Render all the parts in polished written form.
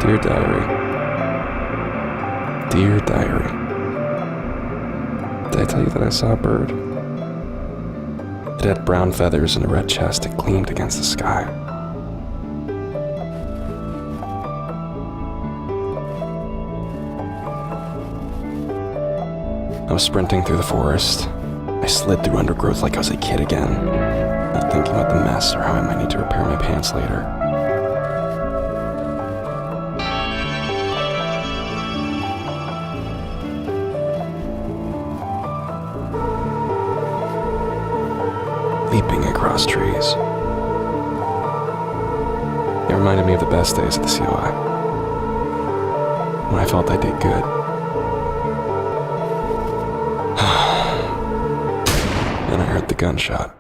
Dear Diary. Dear Diary. Did I tell you that I saw a bird? It had brown feathers and a red chest. It gleamed against the sky. I was sprinting through the forest. I slid through undergrowth like I was a kid again, not thinking about the mess or how I might need to repair my pants later. Leaping across trees. It reminded me of the best days at the COI, when I felt I did good. Then I heard the gunshot.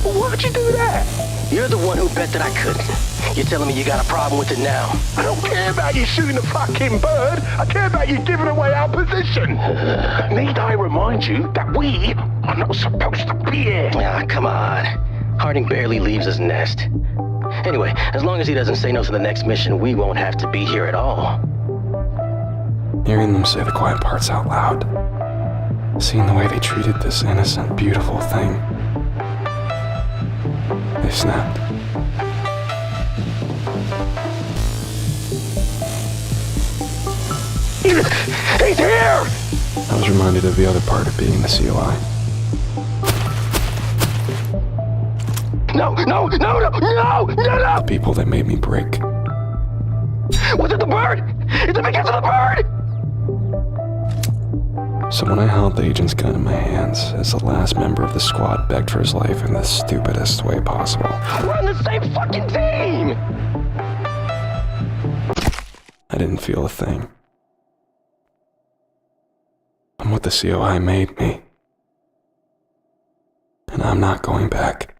Why'd you do that? You're the one who bet that I couldn't. You're telling me you got a problem with it now. I don't care about you shooting a fucking bird. I care about you giving away our position. Need I remind you that we are not supposed to be here? Ah, come on. Harding barely leaves his nest. Anyway, as long as he doesn't say no to the next mission, we won't have to be here at all. Hearing them say the quiet parts out loud, seeing the way they treated this innocent, beautiful thing, they snapped. He's here! I was reminded of the other part of being the COI. No! The people that made me break. Was it the bird? Is it because of the bird? So when I held the agent's gun in my hands, as the last member of the squad begged for his life in the stupidest way possible, We're on the same fucking team! I didn't feel a thing. I'm what the COI made me. And I'm not going back.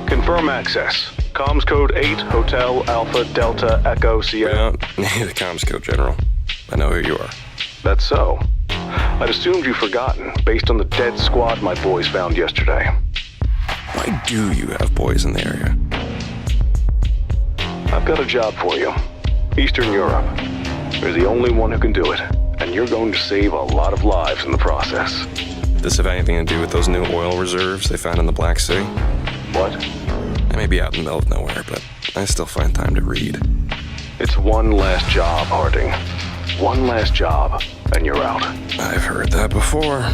Confirm access. Comms code 8, Hotel Alpha Delta Echo Sierra. We don't need the comms code, General. I know who you are. That's so. I'd assumed you'd forgotten, based on the dead squad my boys found yesterday. Why do you have boys in the area? I've got a job for you. Eastern Europe. You're the only one who can do it, and you're going to save a lot of lives in the process. Does this have anything to do with those new oil reserves they found in the Black Sea? What? I may be out in the middle of nowhere, but I still find time to read. It's one last job, Harding. One last job, and you're out. I've heard that before.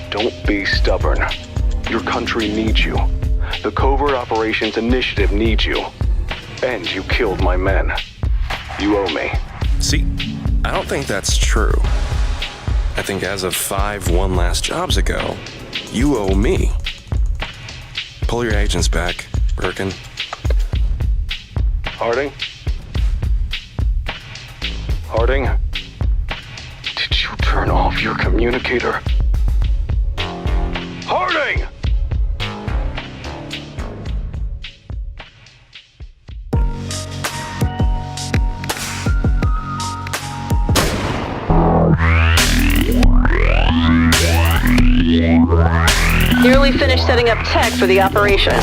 Don't be stubborn. Your country needs you. The Covert Operations Initiative needs you. And you killed my men. You owe me. See, I don't think that's true. I think as of 5 one last jobs ago, you owe me. Pull your agents back, Birkin. Harding? Harding? Did you turn off your communicator? Harding! Nearly finished setting up tech for the operation.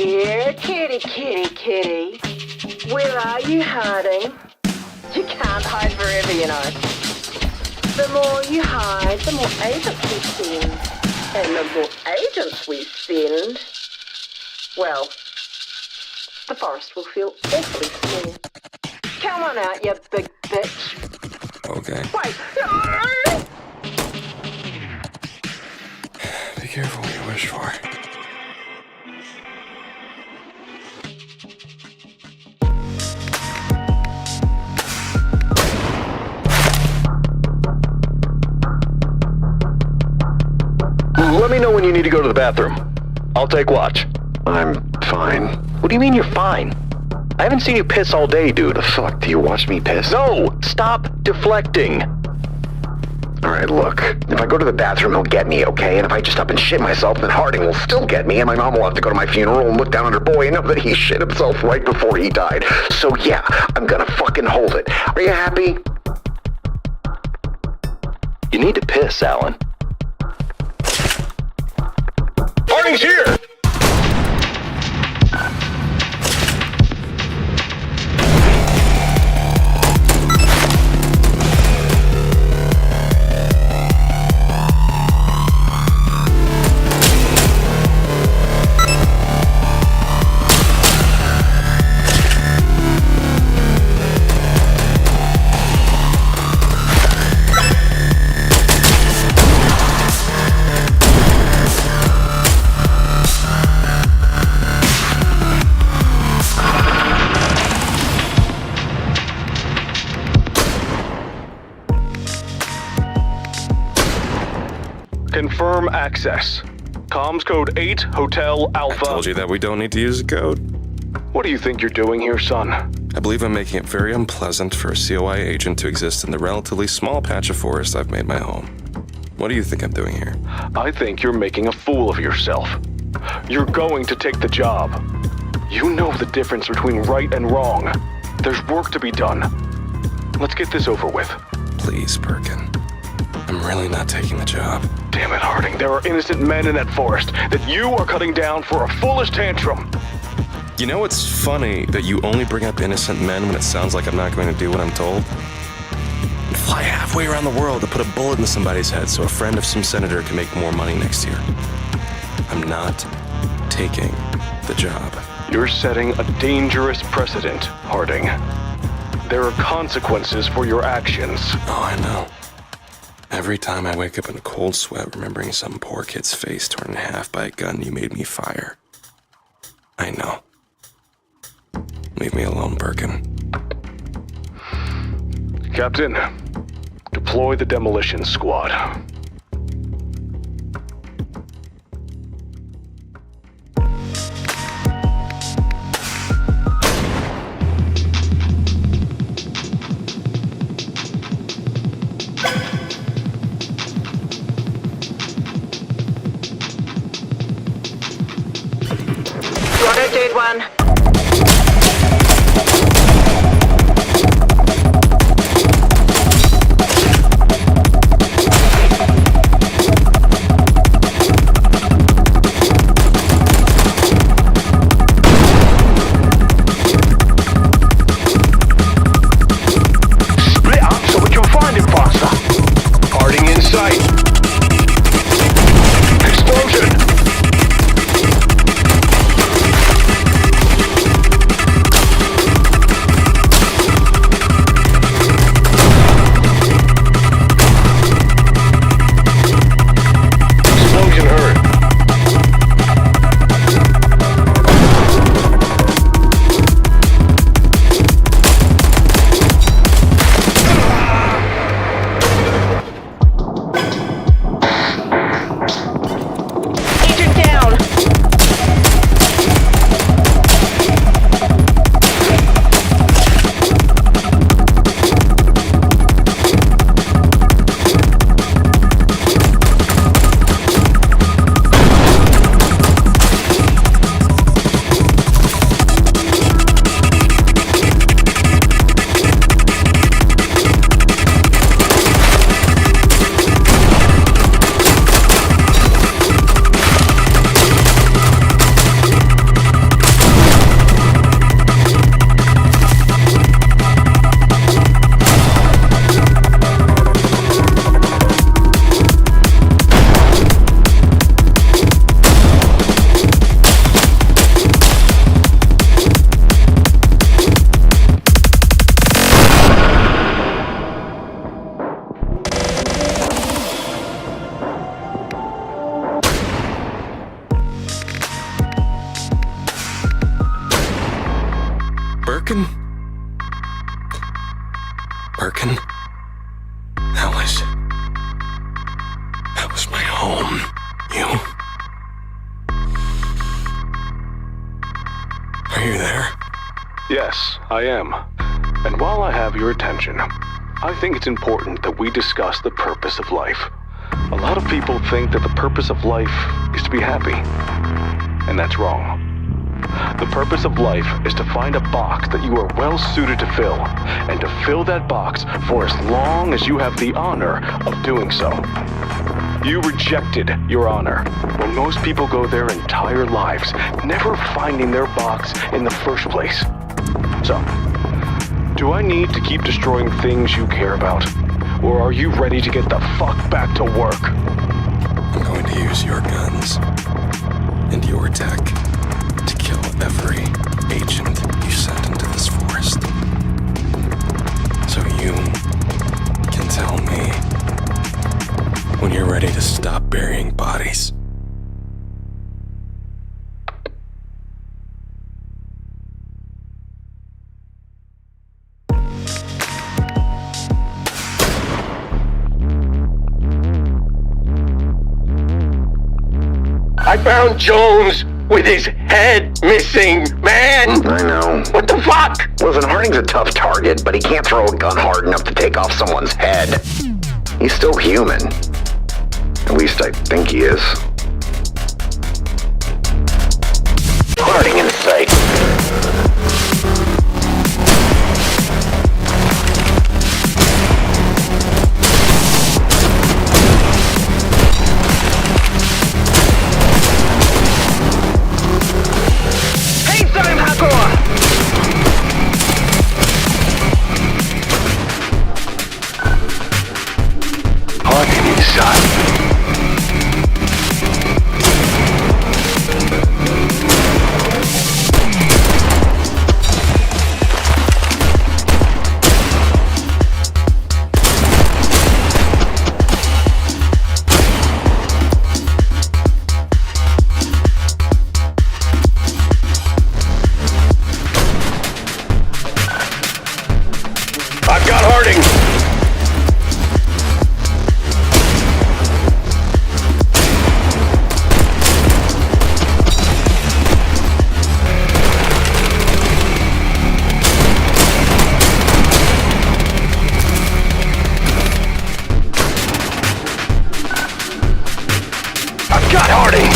here, kitty. Where are you hiding? You can't hide forever, you know. The more you hide, the more agents we send. And the more agents we send, well, the forest will feel awfully small. Come on out, you big bitch. Okay. Wait! Be careful what you wish for. Let me know when you need to go to the bathroom. I'll take watch. I'm fine. What do you mean you're fine? I haven't seen you piss all day, dude. The fuck, do you watch me piss? No! Stop deflecting! Alright, look. If I go to the bathroom, he'll get me, okay? And if I just up and shit myself, then Harding will still get me, and my mom will have to go to my funeral and look down at her boy and know that he shit himself right before he died. So yeah, I'm gonna fucking hold it. Are you happy? You need to piss, Alan. Harding's here! Confirm access. Comms code 8, Hotel Alpha. I told you that we don't need to use a code. What do you think you're doing here, son? I believe I'm making it very unpleasant for a COI agent to exist in the relatively small patch of forest I've made my home. What do you think I'm doing here? I think you're making a fool of yourself. You're going to take the job. You know the difference between right and wrong. There's work to be done. Let's get this over with. Please, Birkin. I'm really not taking the job. Damn it, Harding. There are innocent men in that forest that you are cutting down for a foolish tantrum. You know what's funny? That you only bring up innocent men when it sounds like I'm not going to do what I'm told? And fly halfway around the world to put a bullet in somebody's head so a friend of some senator can make more money next year. I'm not taking the job. You're setting a dangerous precedent, Harding. There are consequences for your actions. Oh, I know. Every time I wake up in a cold sweat remembering some poor kid's face torn in half by a gun you made me fire. I know. Leave me alone, Birkin. Captain, deploy the demolition squad. Dude one. Split up so we can find him faster. Harding in sight. Explosion! Yes, I am. And while I have your attention, I think it's important that we discuss the purpose of life. A lot of people think that the purpose of life is to be happy. And that's wrong. The purpose of life is to find a box that you are well suited to fill, and to fill that box for as long as you have the honor of doing so. You rejected your honor when most people go their entire lives never finding their box in the first place. So, do I need to keep destroying things you care about? Or are you ready to get the fuck back to work? I'm going to use your guns and your tech to kill every agent you sent into this forest. So you can tell me when you're ready to stop burying bodies. I found Jones with his head missing, man! I know. What the fuck? Listen, Harding's a tough target, but he can't throw a gun hard enough to take off someone's head. He's still human. At least I think he is. Harding in sight. Harding inside. I've got Harding! I've got Harding!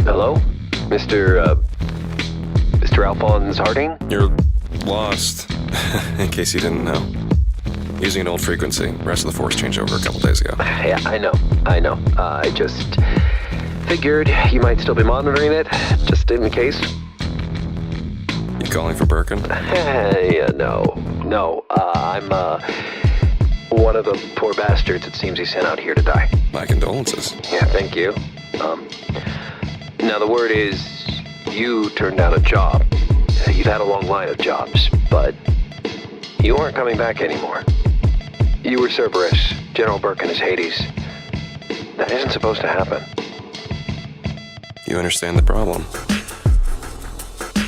Hello? Mr. Alphonse Harding? You're lost, in case you didn't know. Using an old frequency. Rest of the force changed over a couple days ago. Yeah, I know. I just figured you might still be monitoring it, just in case. You calling for Birkin? Yeah, no. I'm, one of the poor bastards it seems he sent out here to die. My condolences. Yeah, thank you. Now the word is, you turned down a job. You've had a long line of jobs, but you aren't coming back anymore. You were Cerberus. General Birkin is Hades. That isn't supposed to happen. You understand the problem.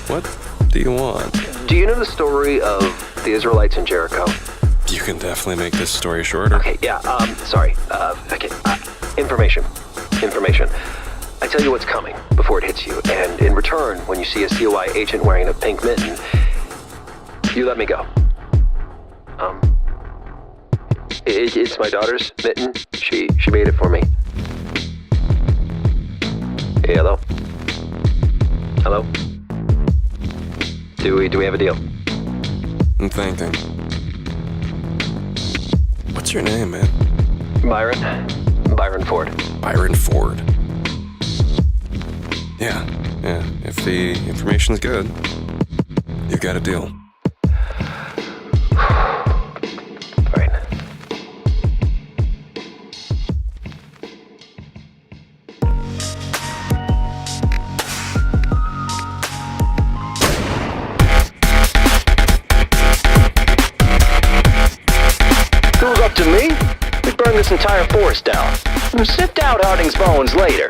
What do you want? Do you know the story of the Israelites in Jericho? You can definitely make this story shorter. Okay, yeah, sorry. Information. I tell you what's coming before it hits you, and in return, when you see a COI agent wearing a pink mitten, you let me go. It's my daughter's mitten. She made it for me. Hey, hello? Hello? Do we have a deal? I'm thinking. What's your name, man? Byron Ford. Byron Ford. Yeah. If the information's good, you've got a deal. Fine. to me. We burn this entire forest down. And sift out Harding's bones later.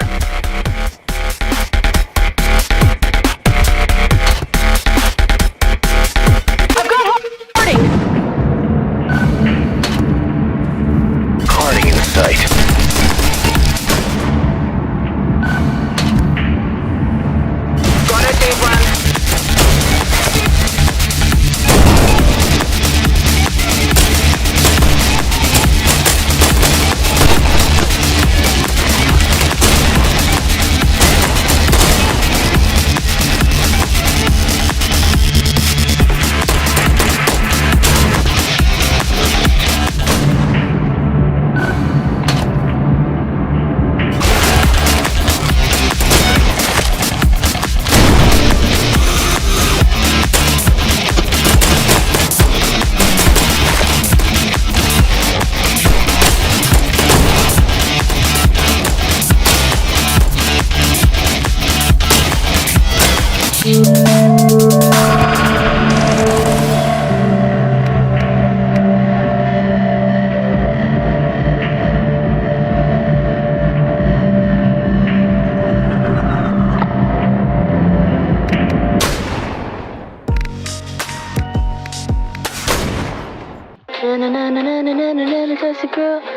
I've got Harding! Harding in sight. Got it, Dave Run.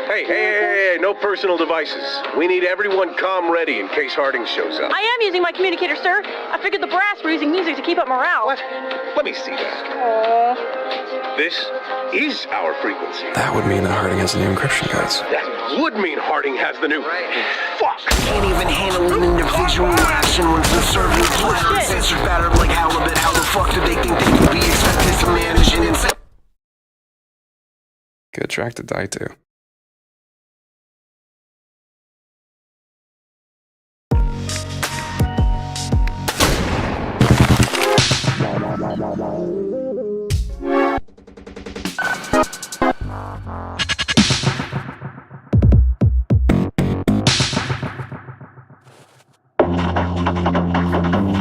Hey, no personal devices. We need everyone comm ready in case Harding shows up. I am using my communicator, sir. I figured the brass were using music to keep up morale. What? Let me see that. Aww. This is our frequency. That would mean that Harding has the new encryption codes. That would mean Harding has the new... Fuck! Can't even handle an individual action when the serving platter sensors battered like halibut. How the fuck do they think they can be expected to manage an insane? Good track to die to.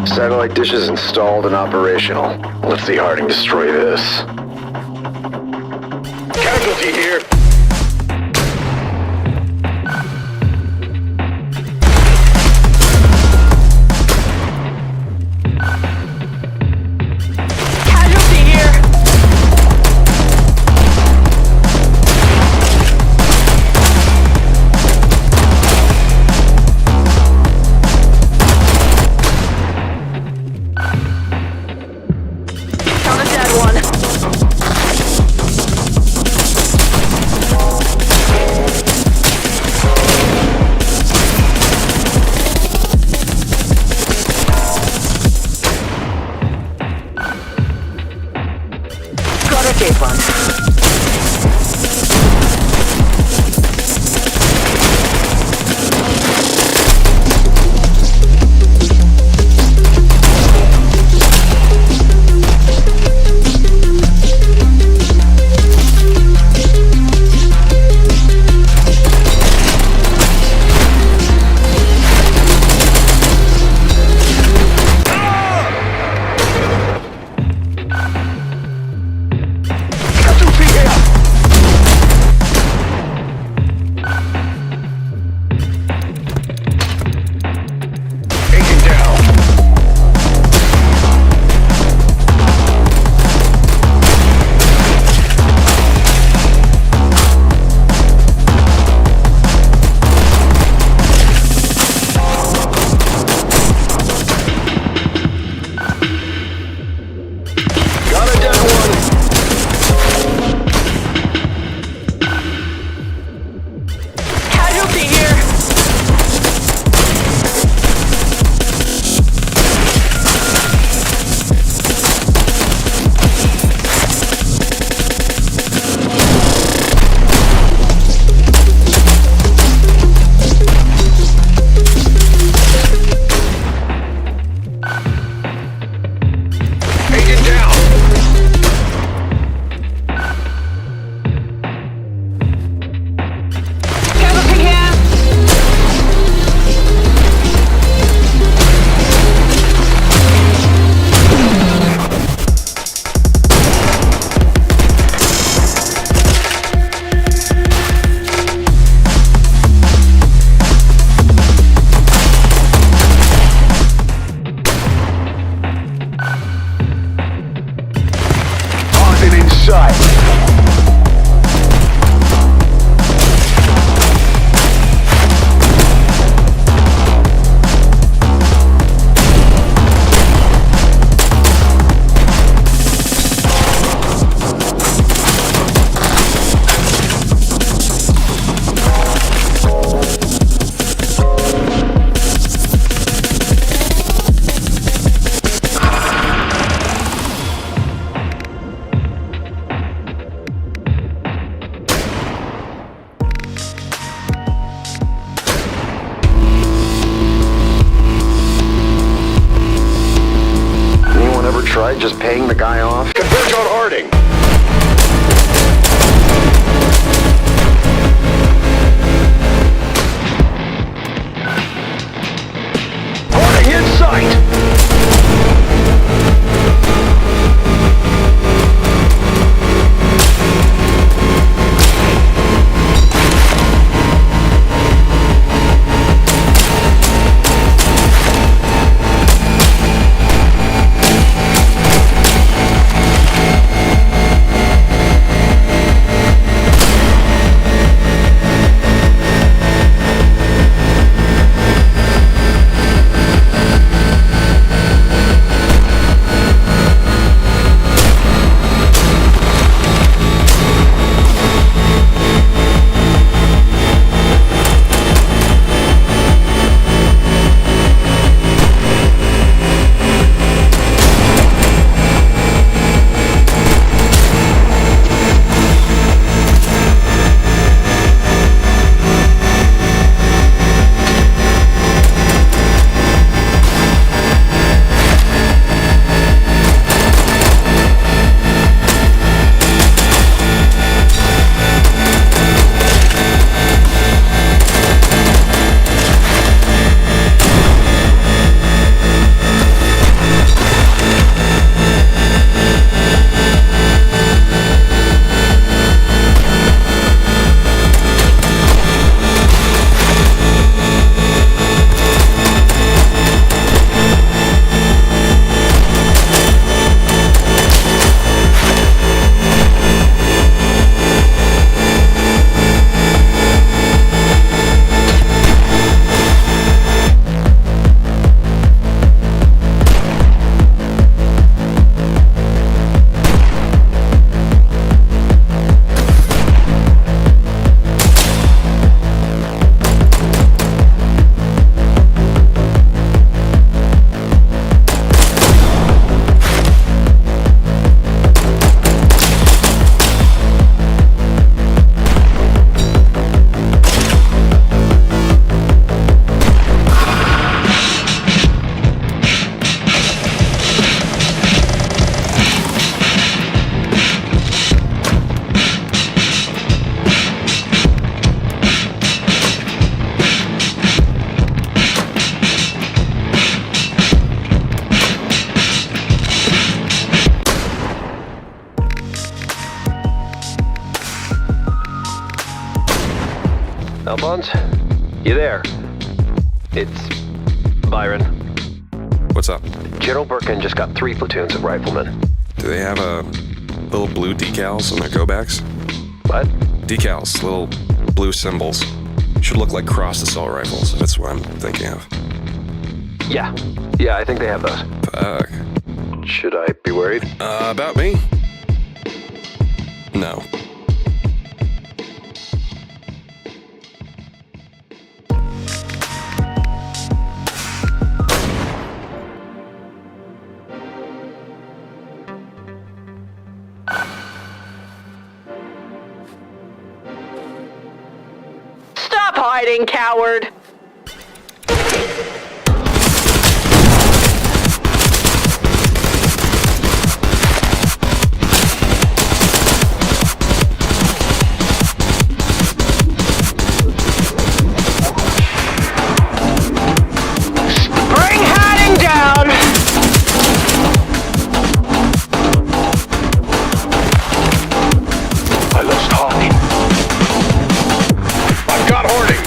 Satellite dishes installed and operational. Let's see Harding destroy this. Casualty here. Casualty here! Found a dead one. Got it, Dave Run. Casualty here. sight. Just paying the guy off? Converge on Harding. Harding in sight! Alphonse? You there? It's Byron. What's up? General Birkin just got 3 platoons of riflemen. Do they have little blue decals on their go backs? What? Decals, little blue symbols. Should look like cross assault rifles, if that's what I'm thinking of. Yeah, I think they have those. Fuck. Should I be worried? About me? No. Stop hiding, coward! Bring hiding down! I lost Harding. I've got Harding.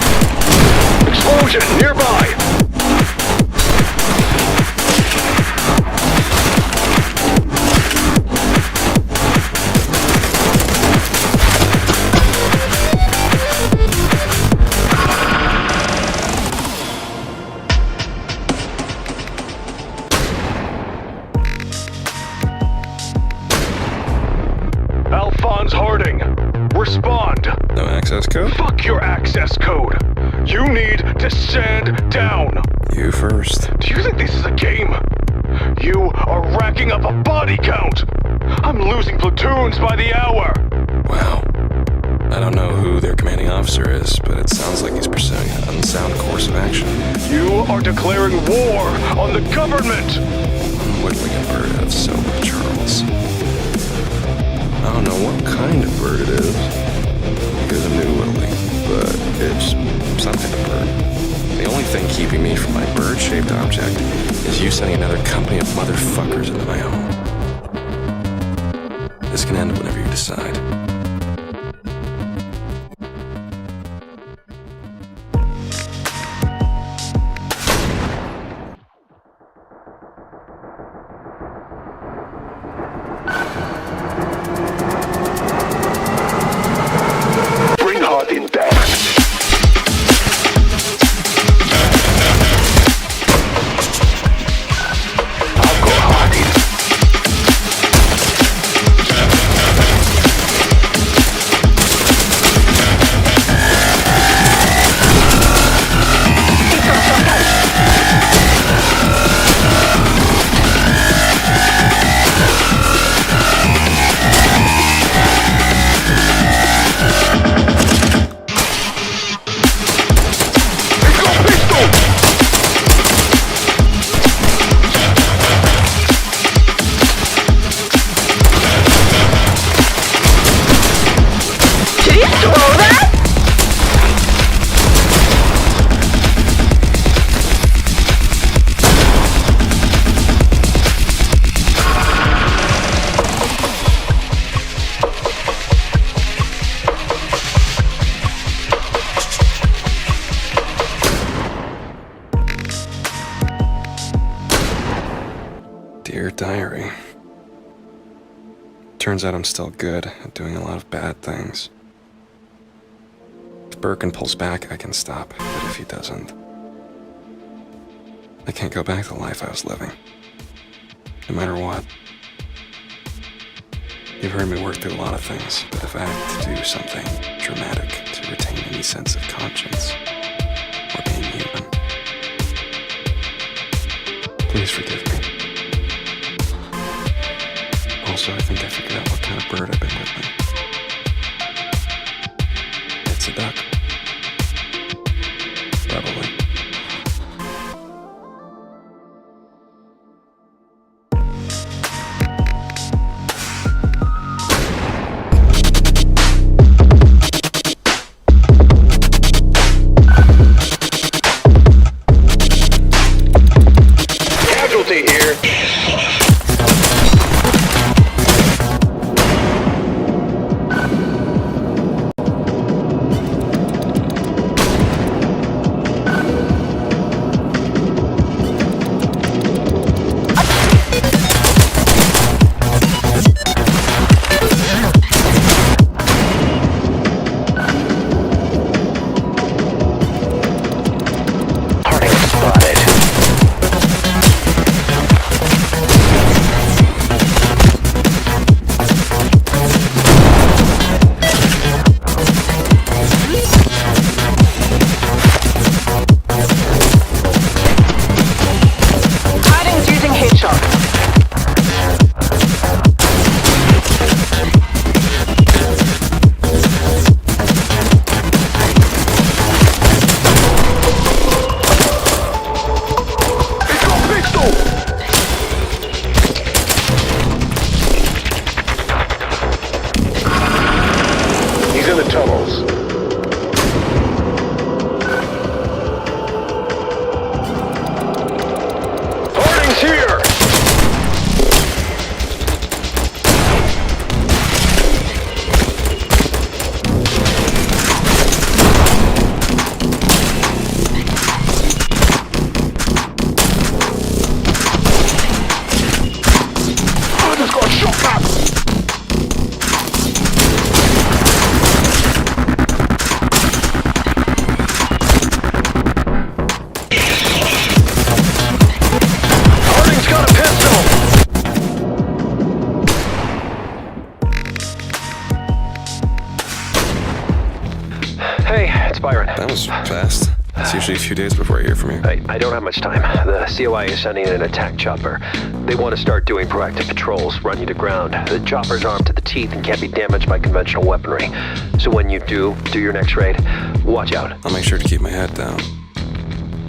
Alphonse Harding, respond. No access code? Fuck your access code. You need to stand down. You first. Do you think this is a game? You are racking up a body count. I'm losing platoons by the hour. Wow. I don't know who their commanding officer is, but it sounds like he's pursuing an unsound course of action. You are declaring war on the government. I'm whittling a bird out of soap, Charles. I don't know what kind of bird it is, because I'm new whittling, but it's some kind of bird. The only thing keeping me from my bird-shaped object is you sending another company of motherfuckers into my home. This can end whenever you decide. Bring Harding back. I'll go Harding. Dear Diary. Turns out I'm still good at doing a lot of bad things. If Birkin pulls back, I can stop, but if he doesn't, I can't go back to the life I was living. No matter what. You've heard me work through a lot of things, but if I had to do something dramatic to retain any sense of conscience or being human, please forgive me. Also, I think I figured out what kind of bird I've been whittling. It's a duck. Probably. Casualty here. Byron. That was fast. It's usually a few days before I hear from you. I don't have much time. The COI is sending in an attack chopper. They want to start doing proactive patrols, run you to ground. The chopper's armed to the teeth and can't be damaged by conventional weaponry. So when you do your next raid, watch out. I'll make sure to keep my head down.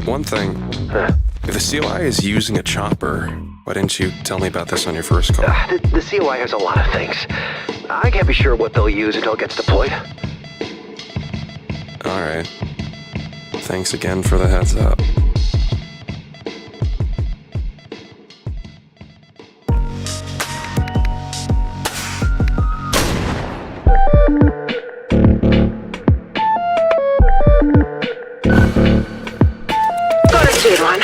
One thing. If the COI is using a chopper, why didn't you tell me about this on your first call? The COI has a lot of things. I can't be sure what they'll use until it gets deployed. All right. Thanks again for the heads up. Got a good one.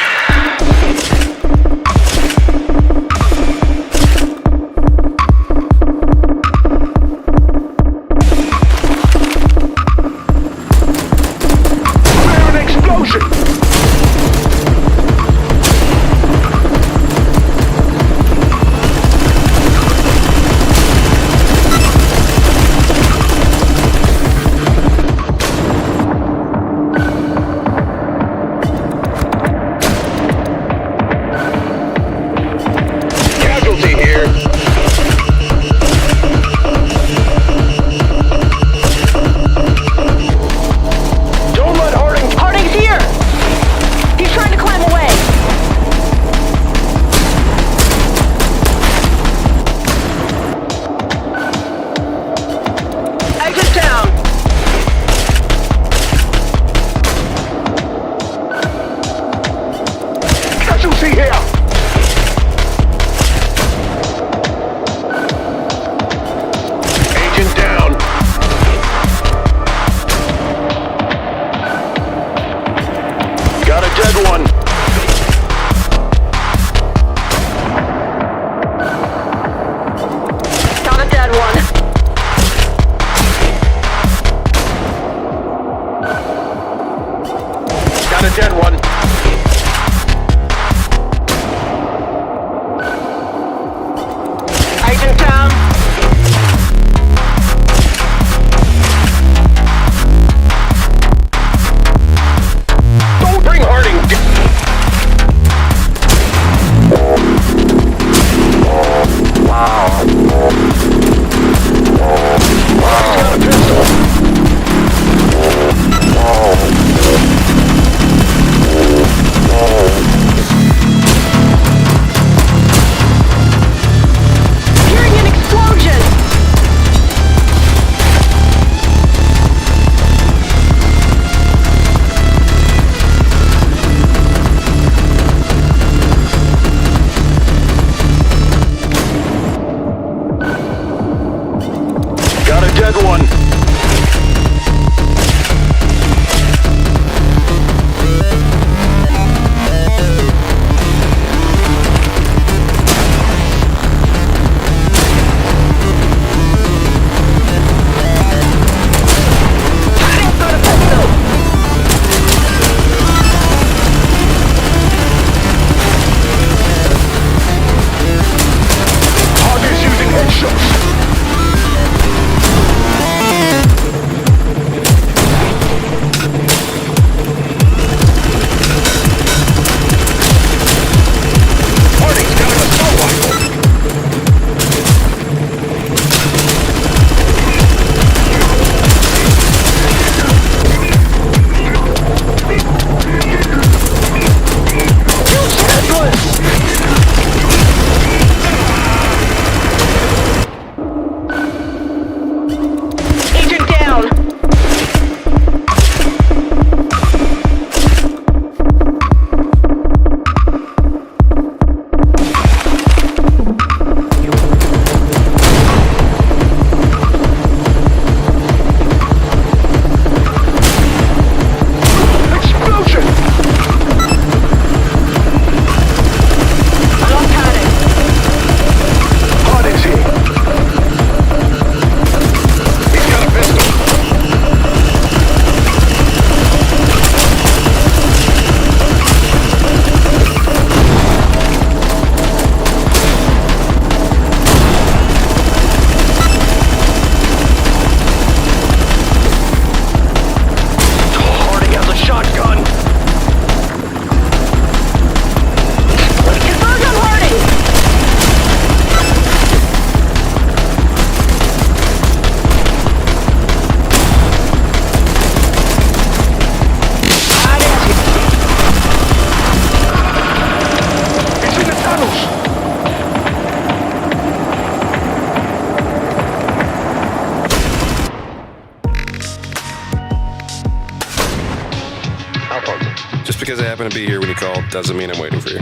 because I happen to be here when you called doesn't mean I'm waiting for you.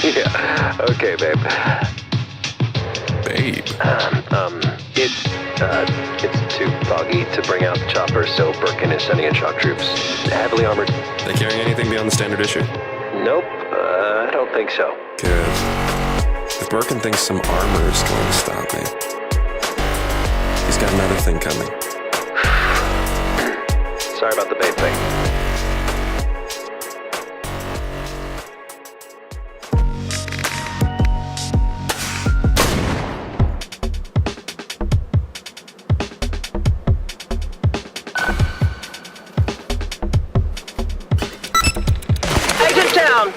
Yeah, okay, babe. Babe? It's too foggy to bring out the chopper, so Birkin is sending in shock troops. Heavily armored. They carrying anything beyond the standard issue? Nope, I don't think so. Good. If Birkin thinks some armor is going to stop me, he's got another thing coming. Sorry about the babe thing. Agent down!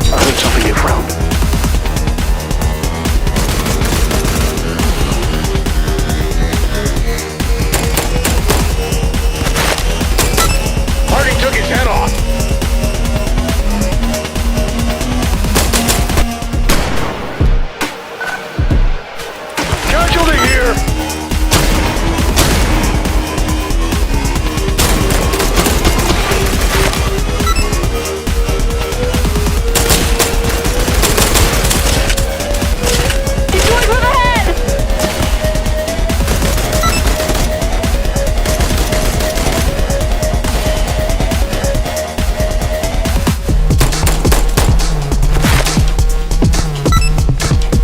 I heard something get round. Harding took his head off. Casualty here. He's going for the head!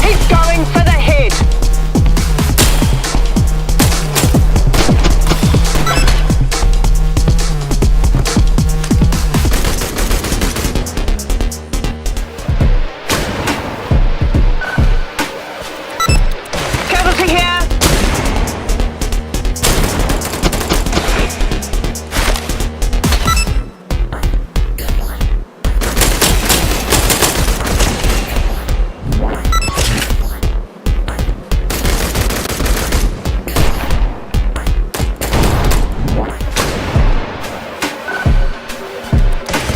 He's going for the head! Casualty here!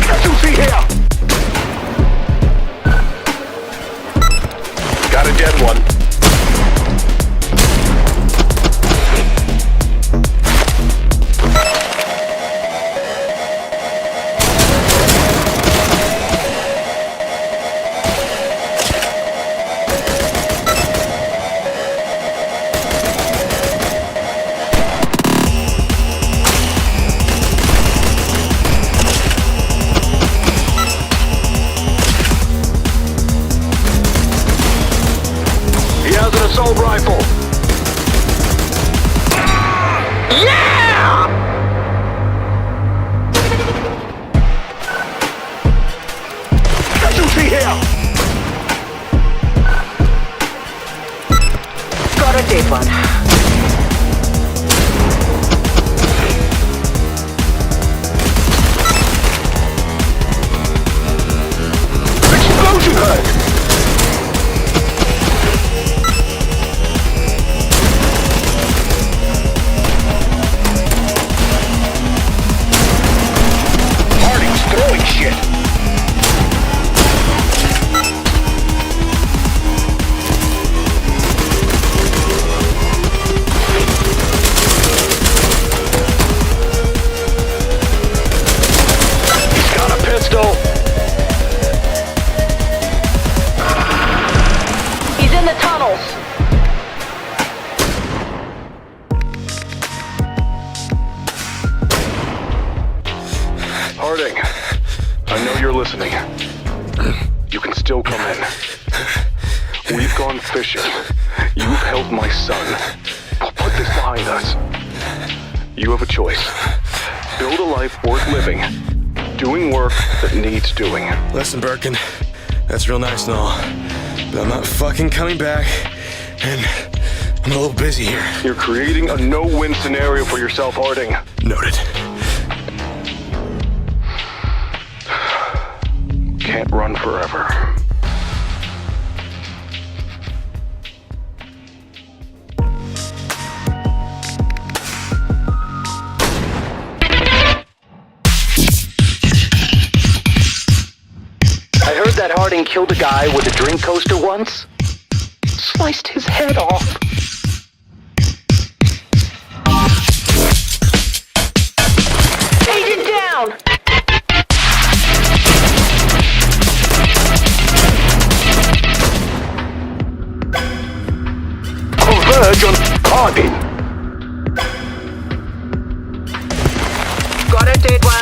Casualty here. Got a dead one. He has an assault rifle. Yeah! Casualty here. Got a dead one. Explosion heard. Harding's throwing shit. He's got a pistol. He's in the tunnels. Harding, I know you're listening. You can still come in. We've gone fishing. You've helped my son. I'll put this behind us. You have a choice. Build a life worth living. Doing work that needs doing. Listen, Birkin, that's real nice and all, but I'm not fucking coming back, and I'm a little busy here. You're creating a no-win scenario for yourself, Harding. Noted. Can't run forever. I heard that Harding killed a guy with a drink coaster once. Sliced his head off. Agent down! Converge on Harding. Got a dead one.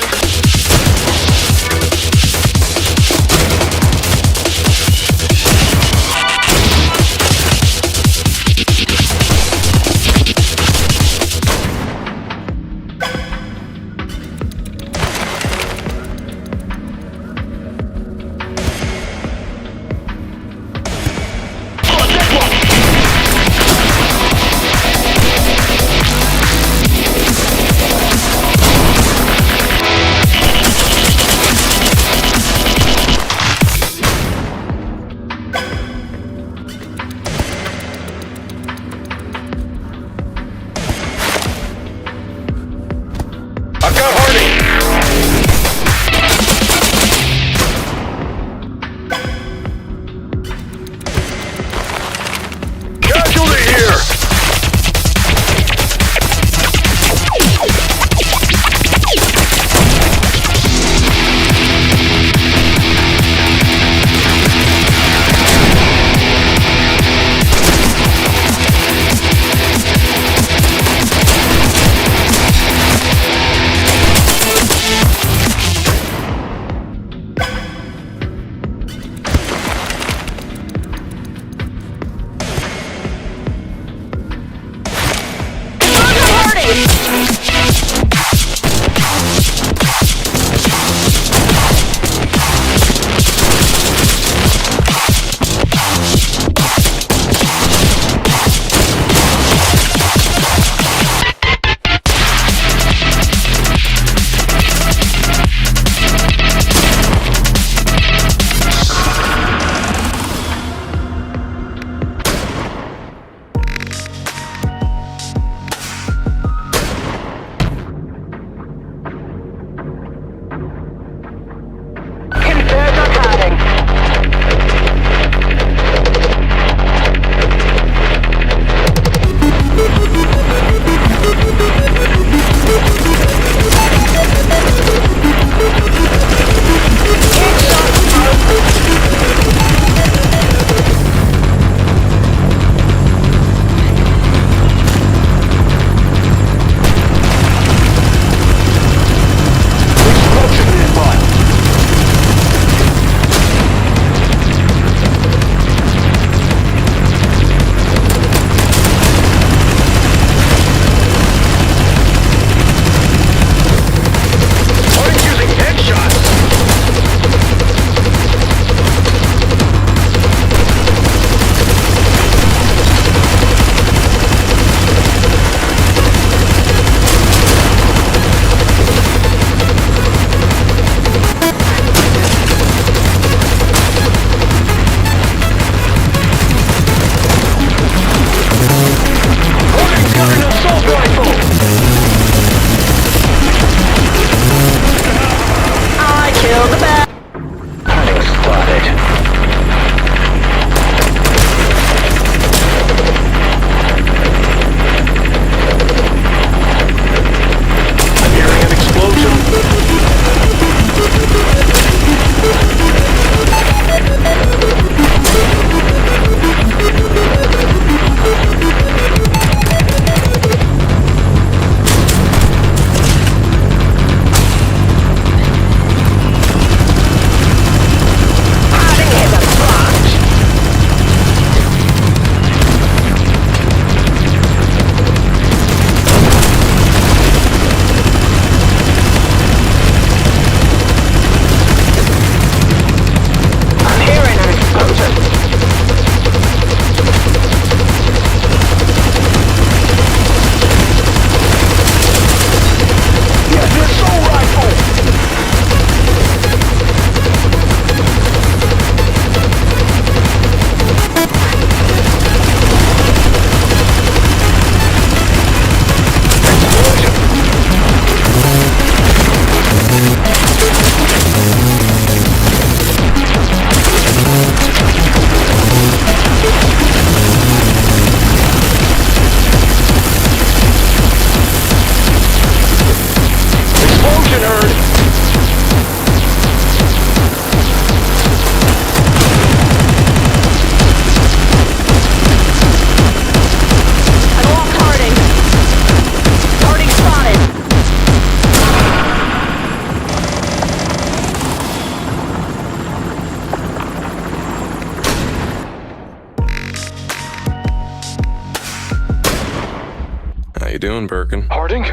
on, Birkin. Harding?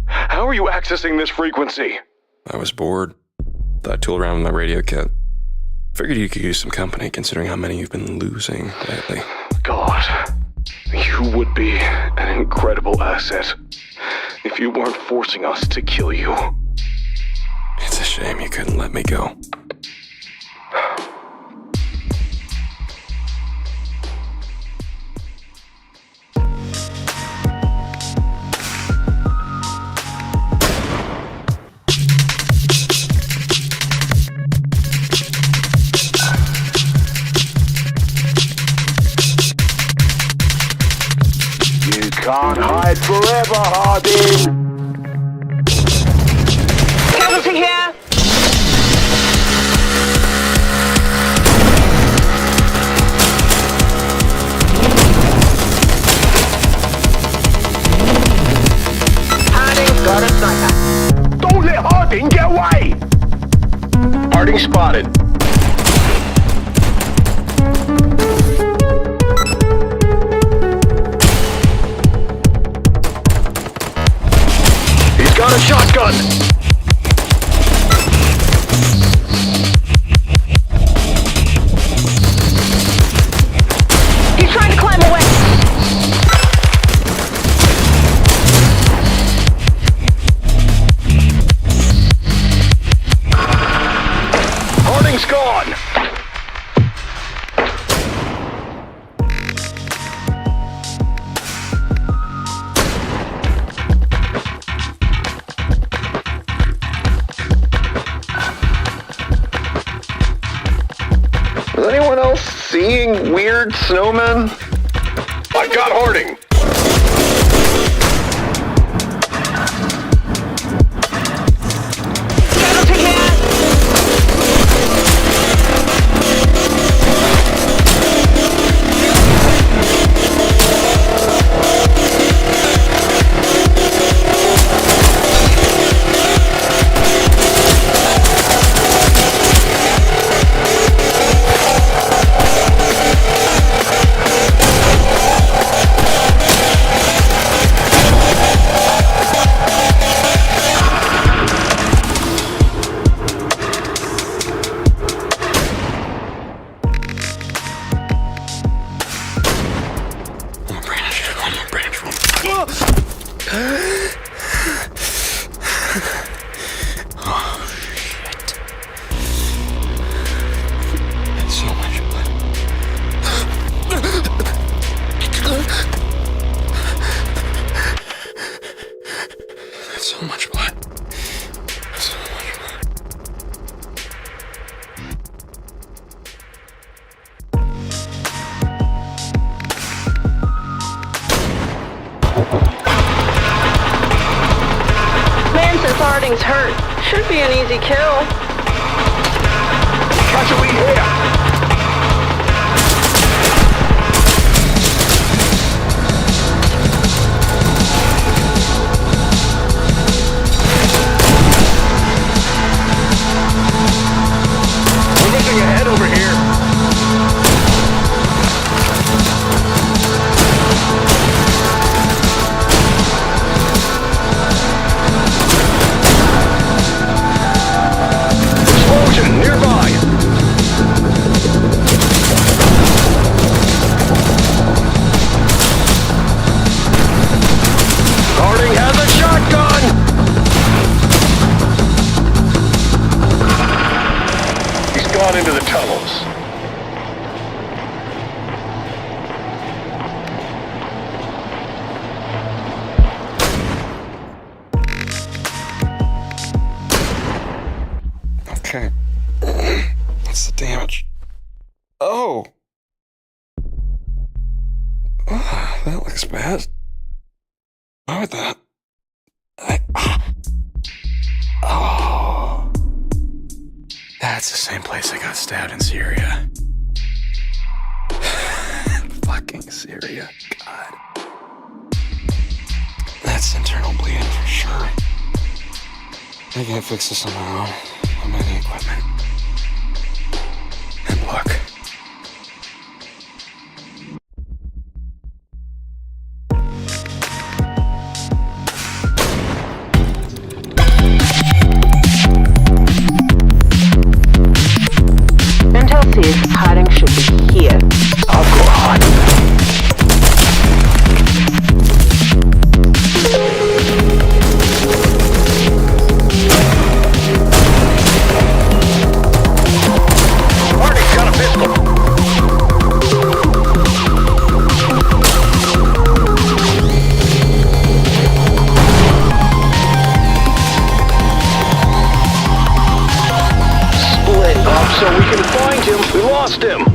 How are you accessing this frequency? I was bored. Thought I'd tool around with my radio kit. Figured you could use some company, considering how many you've been losing lately. God, you would be an incredible asset if you weren't forcing us to kill you. It's a shame you couldn't let me go. Can't hide forever, Harding! Casualty here! Harding's got a sniper. Don't let Harding get away! Harding spotted. He's got a shotgun. He's trying to climb away. Harding's gone. Is anyone else seeing weird snowmen? I got Harding. Casualty here! So much blood. So much blood. Man says Harding's hurt. Should be an easy kill. Casualty here! We're looking ahead over here. Explosion nearby. Harding has a shotgun. He's gone into the tunnels. Okay. What's the damage? Oh! Oh, that looks bad. Why would that? Oh. That's the same place I got stabbed in Syria. Fucking Syria. God. That's internal bleeding for sure. I can't fix this on my own. I'm in the equipment. And look. so we can find him. We lost him.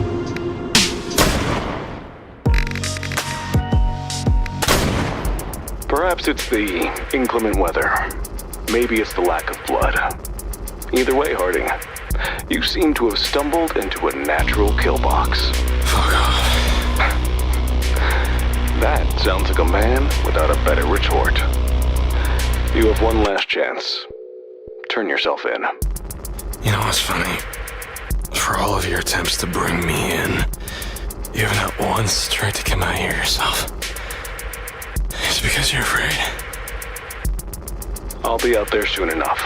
Perhaps it's the inclement weather. Maybe it's the lack of blood. Either way, Harding, you seem to have stumbled into a natural kill box. Fuck off. That sounds like a man without a better retort. You have one last chance. Turn yourself in. You know what's funny? For all of your attempts to bring me in, you have not once tried to come out here yourself. It's because you're afraid. I'll be out there soon enough.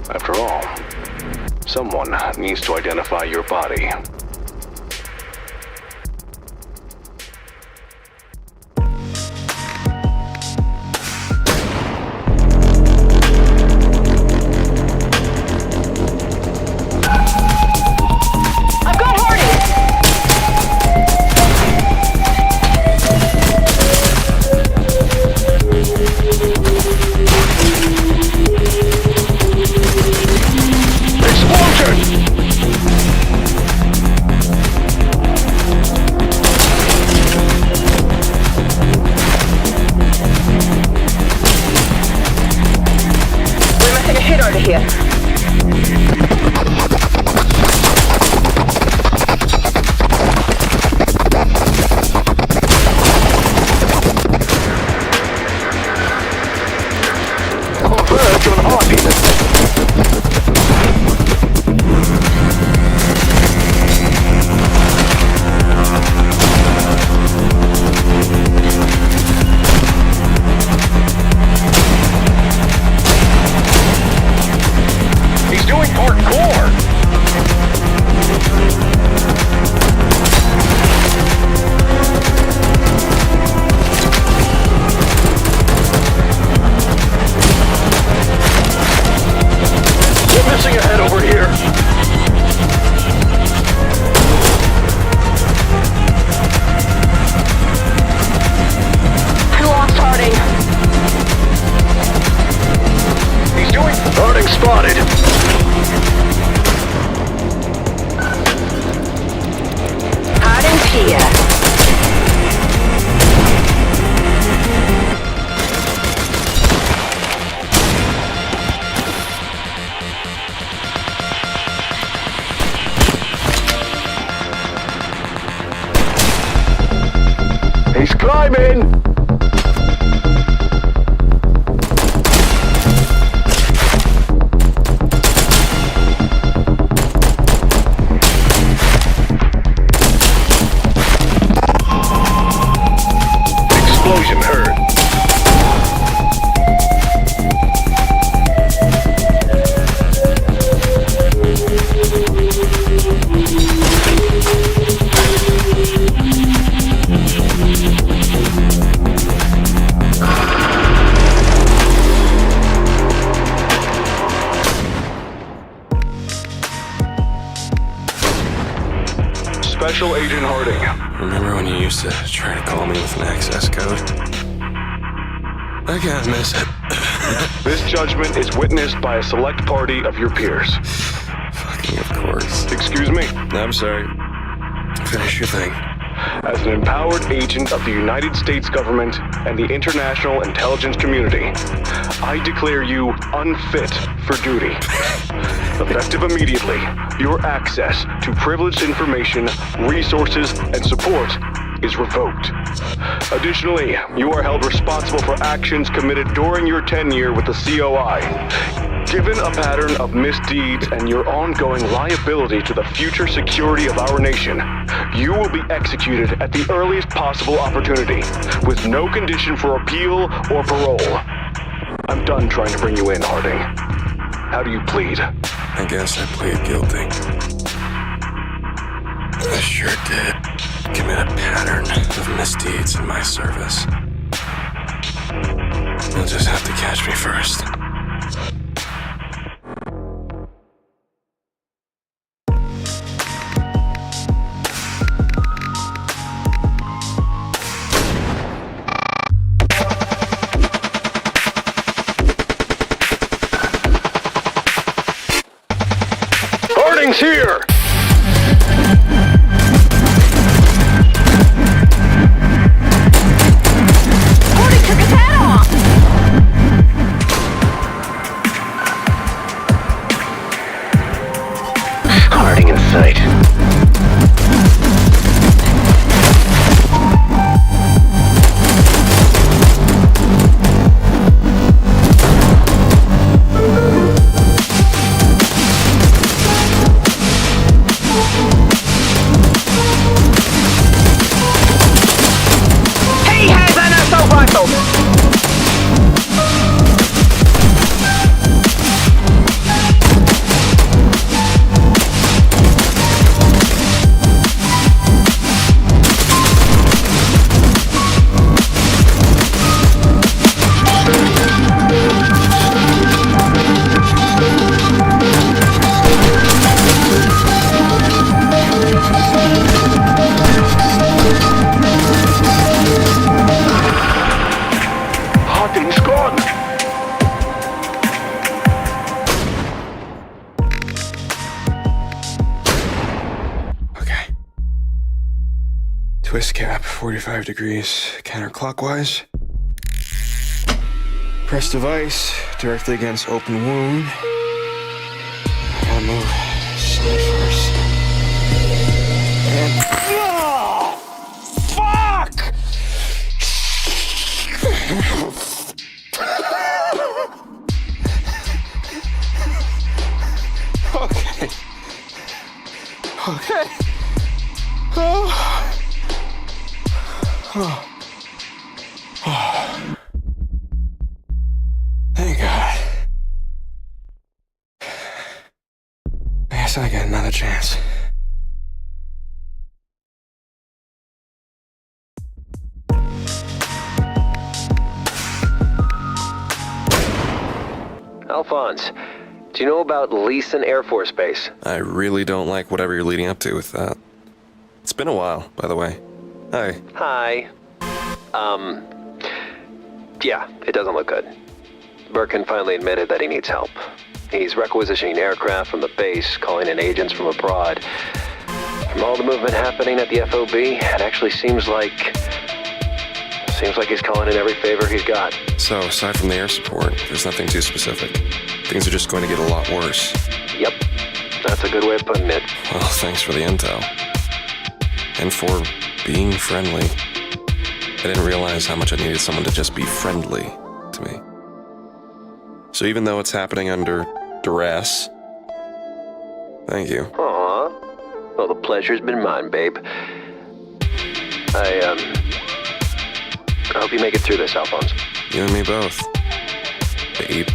After all, someone needs to identify your body. I've got Hardy! We're missing a hit over here. Oh, that's an heartbeat. He's doing parkour. We're missing a head over here. I lost Harding. He's doing Harding spotted. Harding's here. He's climbing. Explosion heard. Special Agent Harding. Remember when you used to try to call me with an access code? I can't miss it. This judgment is witnessed by a select party of your peers. Fucking of course. Excuse me. I'm sorry. Finish your thing. As an empowered agent of the United States government and the international intelligence community, I declare you unfit for duty. Effective immediately, your access to privileged information, resources, and support is revoked. Additionally, you are held responsible for actions committed during your tenure with the COI. Given a pattern of misdeeds and your ongoing liability to the future security of our nation, you will be executed at the earliest possible opportunity, with no condition for appeal or parole. I'm done trying to bring you in, Harding. How do you plead? I guess I plead guilty. I sure did commit a pattern of misdeeds in my service. You'll just have to catch me first. Harding's here! Harding took his hat off! Harding in sight. He has an assault rifle! Harding's gone! Okay. Twist cap, 45 degrees counterclockwise. Press device directly against open wound. I gotta move side first. And. Oh! Fuck! Okay. Okay. Oh. Oh. Oh. Thank God. I guess I get another chance. Alphonse, do you know about Leeson Air Force Base? I really don't like whatever you're leading up to with that. It's been a while, by the way. Hi. Hi. Yeah, it doesn't look good. Birkin finally admitted that he needs help. He's requisitioning aircraft from the base, calling in agents from abroad. From all the movement happening at the FOB, it actually seems like he's calling in every favor he's got. So, aside from the air support, there's nothing too specific. Things are just going to get a lot worse. Yep, that's a good way of putting it. Well, thanks for the intel. And for being friendly. I didn't realize how much I needed someone to just be friendly to me. So even though it's happening under duress, thank you. Aw. Well, the pleasure's been mine, babe. I hope you make it through this, Alphonse. You and me both, babe.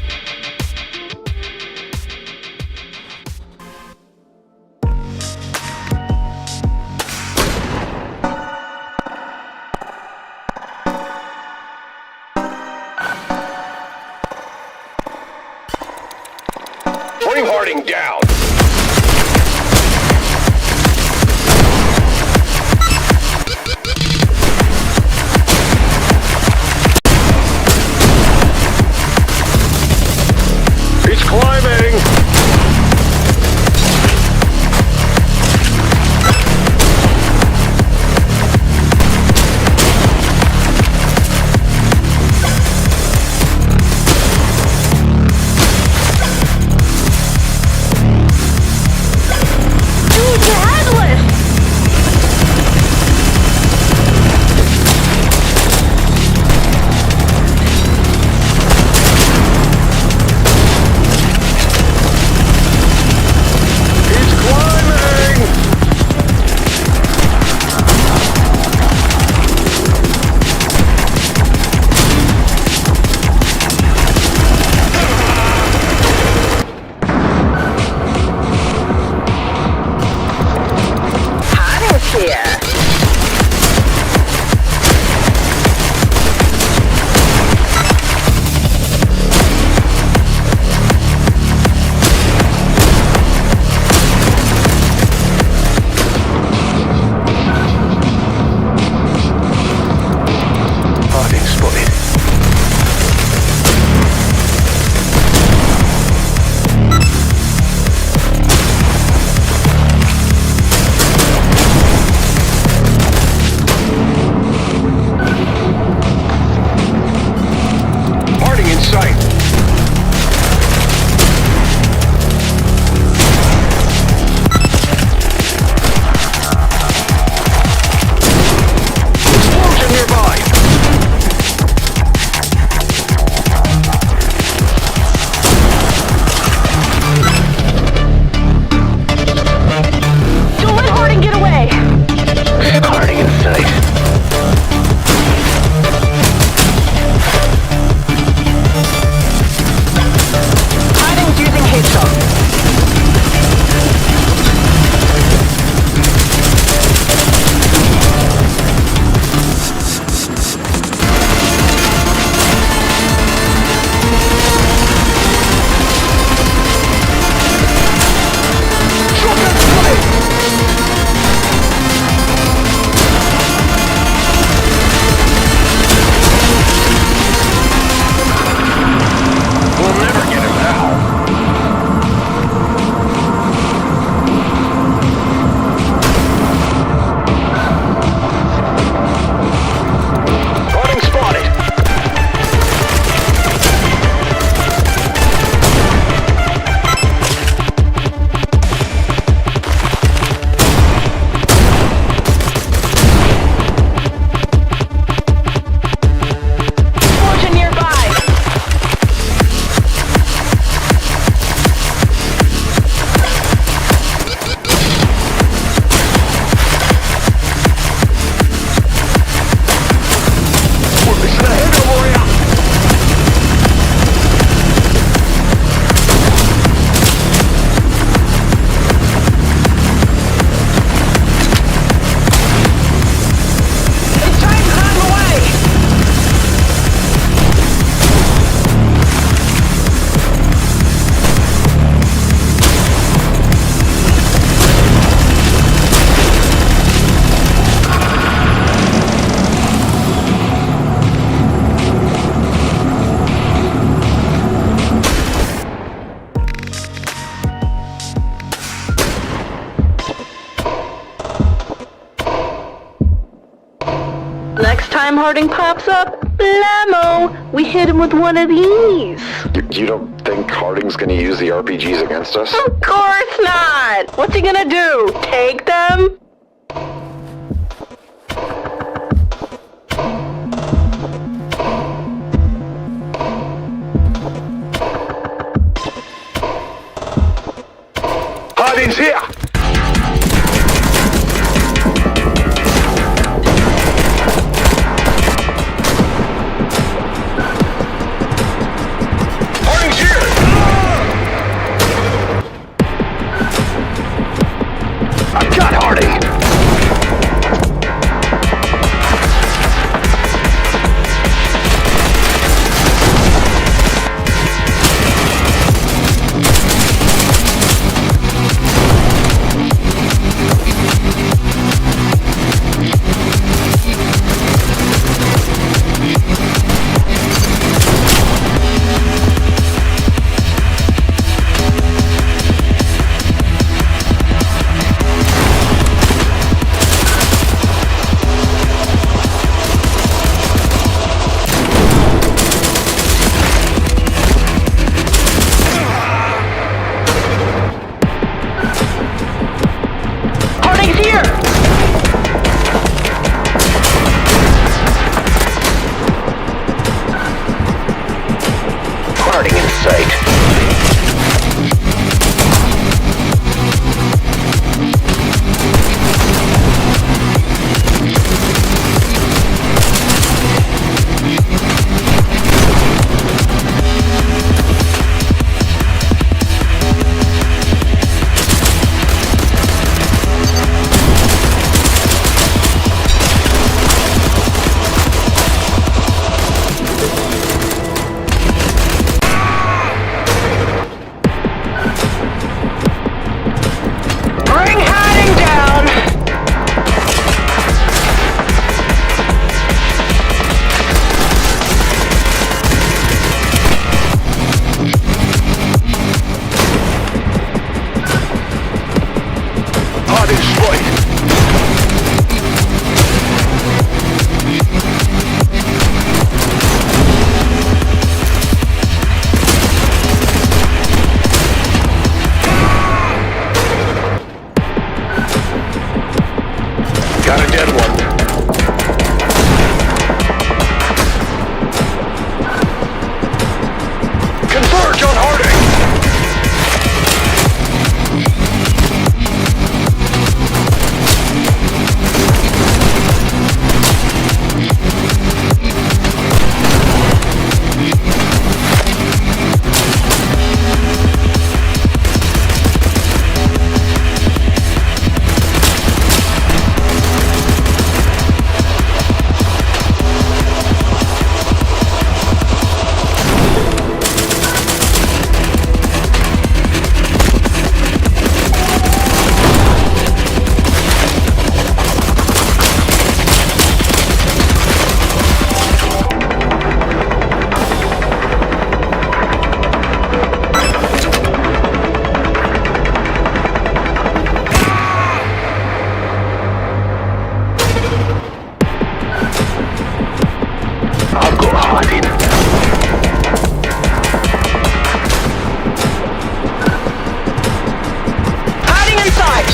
Bring Harding down! He's climbing! Dude, you're headless! Harding pops up, blammo! We hit him with one of these. You don't think Harding's gonna use the RPGs against us? Of course not! What's he gonna do? Take them? Harding's here! Harding's here! I've got Harding! Harding's here! Harding in sight. Bring Harding down! Harding's right. Got a dead one. Converge on Harding! I'll go Harding. Harding in sight!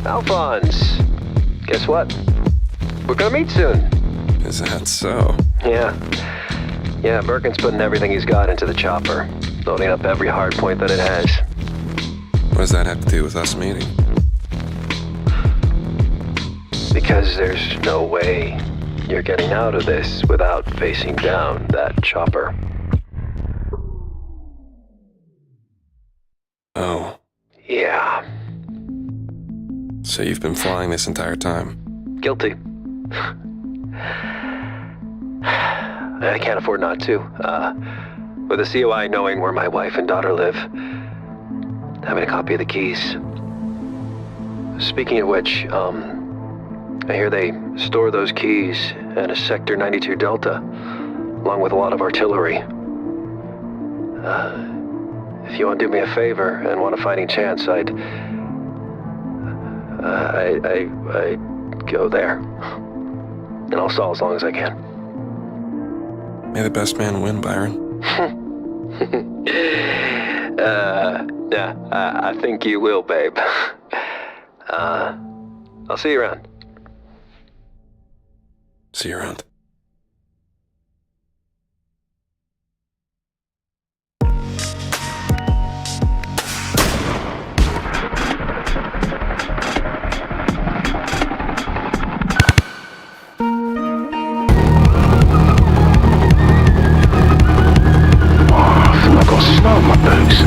Alphonse, guess what? we're gonna meet soon. Is that so? Yeah. Yeah, Birkin's putting everything he's got into the chopper, loading up every hard point that it has. What does that have to do with us meeting? Because there's no way you're getting out of this without facing down that chopper. Oh. Yeah. So you've been flying this entire time? Guilty. I can't afford not to. With a COI knowing where my wife and daughter live, having a copy of the keys. Speaking of which, I hear they store those keys in a Sector 92 Delta, along with a lot of artillery. If you want to do me a favor and want a fighting chance, I'd go there. And I'll stall as long as I can. May the best man win, Byron. Yeah, I think you will, babe. I'll see you around. See you around. I've got snow on my boots.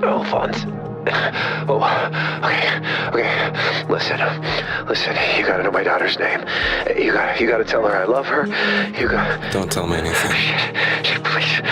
Alphonse. Oh, okay. Listen, you gotta know my daughter's name. You gotta tell her I love her. Don't tell me anything. Shit, please.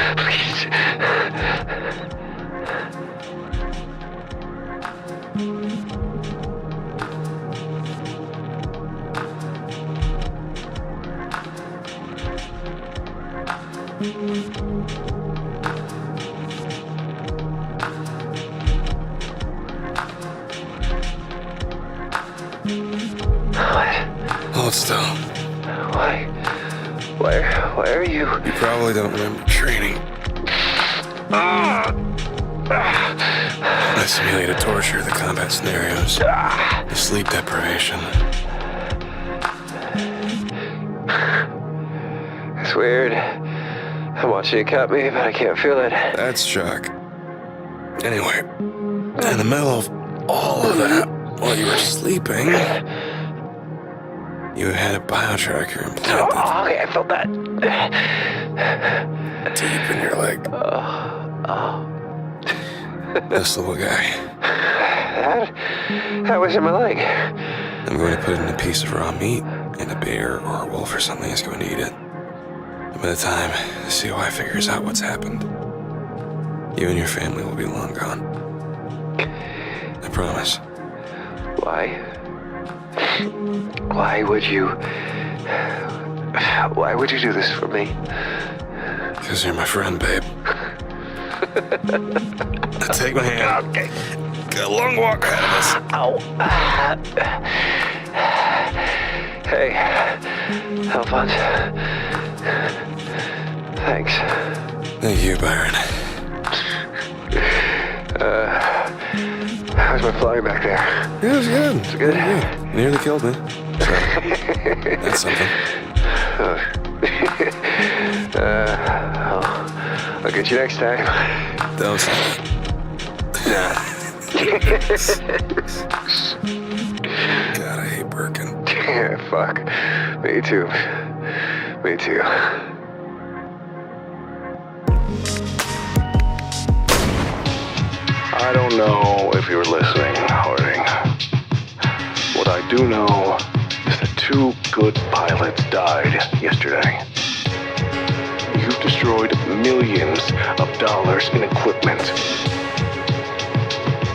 Hold still. Why are you? You probably don't remember training. The simulated torture, the combat scenarios, the sleep deprivation. It's weird. I'm watching you cut me, but I can't feel it. That's shock. Anyway, in the middle of all of that, while you were sleeping, you had a biotracker implanted. Oh, okay, I felt that. Deep in your leg. This little guy. That was in my leg. I'm going to put it in a piece of raw meat, and a bear or a wolf or something is going to eat it. And by the time the COI figures out what's happened, you and your family will be long gone. I promise. Why would you do this for me? Because you're my friend, babe. Now take my hand. Okay. Got a long walk ahead of us. Ow. Hey, Alphonse. Thanks. Thank you, Byron. How's my flying back there? It was good. It's good? Nearly killed me. So, that's something. I'll get you next time. Don't say that. God, I hate Birkin. Yeah, fuck. Me too. I don't know if you're listening, Harding. What I do know is that 2 good pilots died yesterday. You've destroyed millions of dollars in equipment.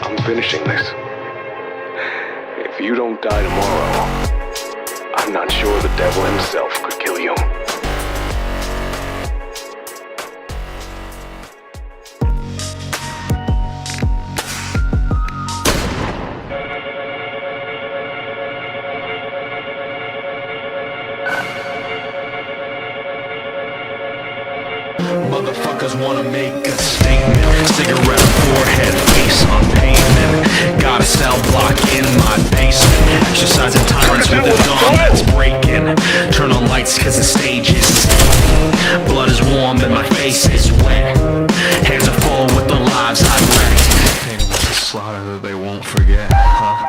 I'm finishing this. If you don't die tomorrow, I'm not sure the devil himself could kill you. Motherfuckers wanna make a statement. Cigarette on forehead, face on pavement. Got a cell block in my basement. Exercising tyrants with a dawn that's breaking. Turn on lights cause the stage is steaming. Blood is warm and my face is wet. Hands are full with the lives I've wrecked. Painted with the slaughter that they won't forget, huh?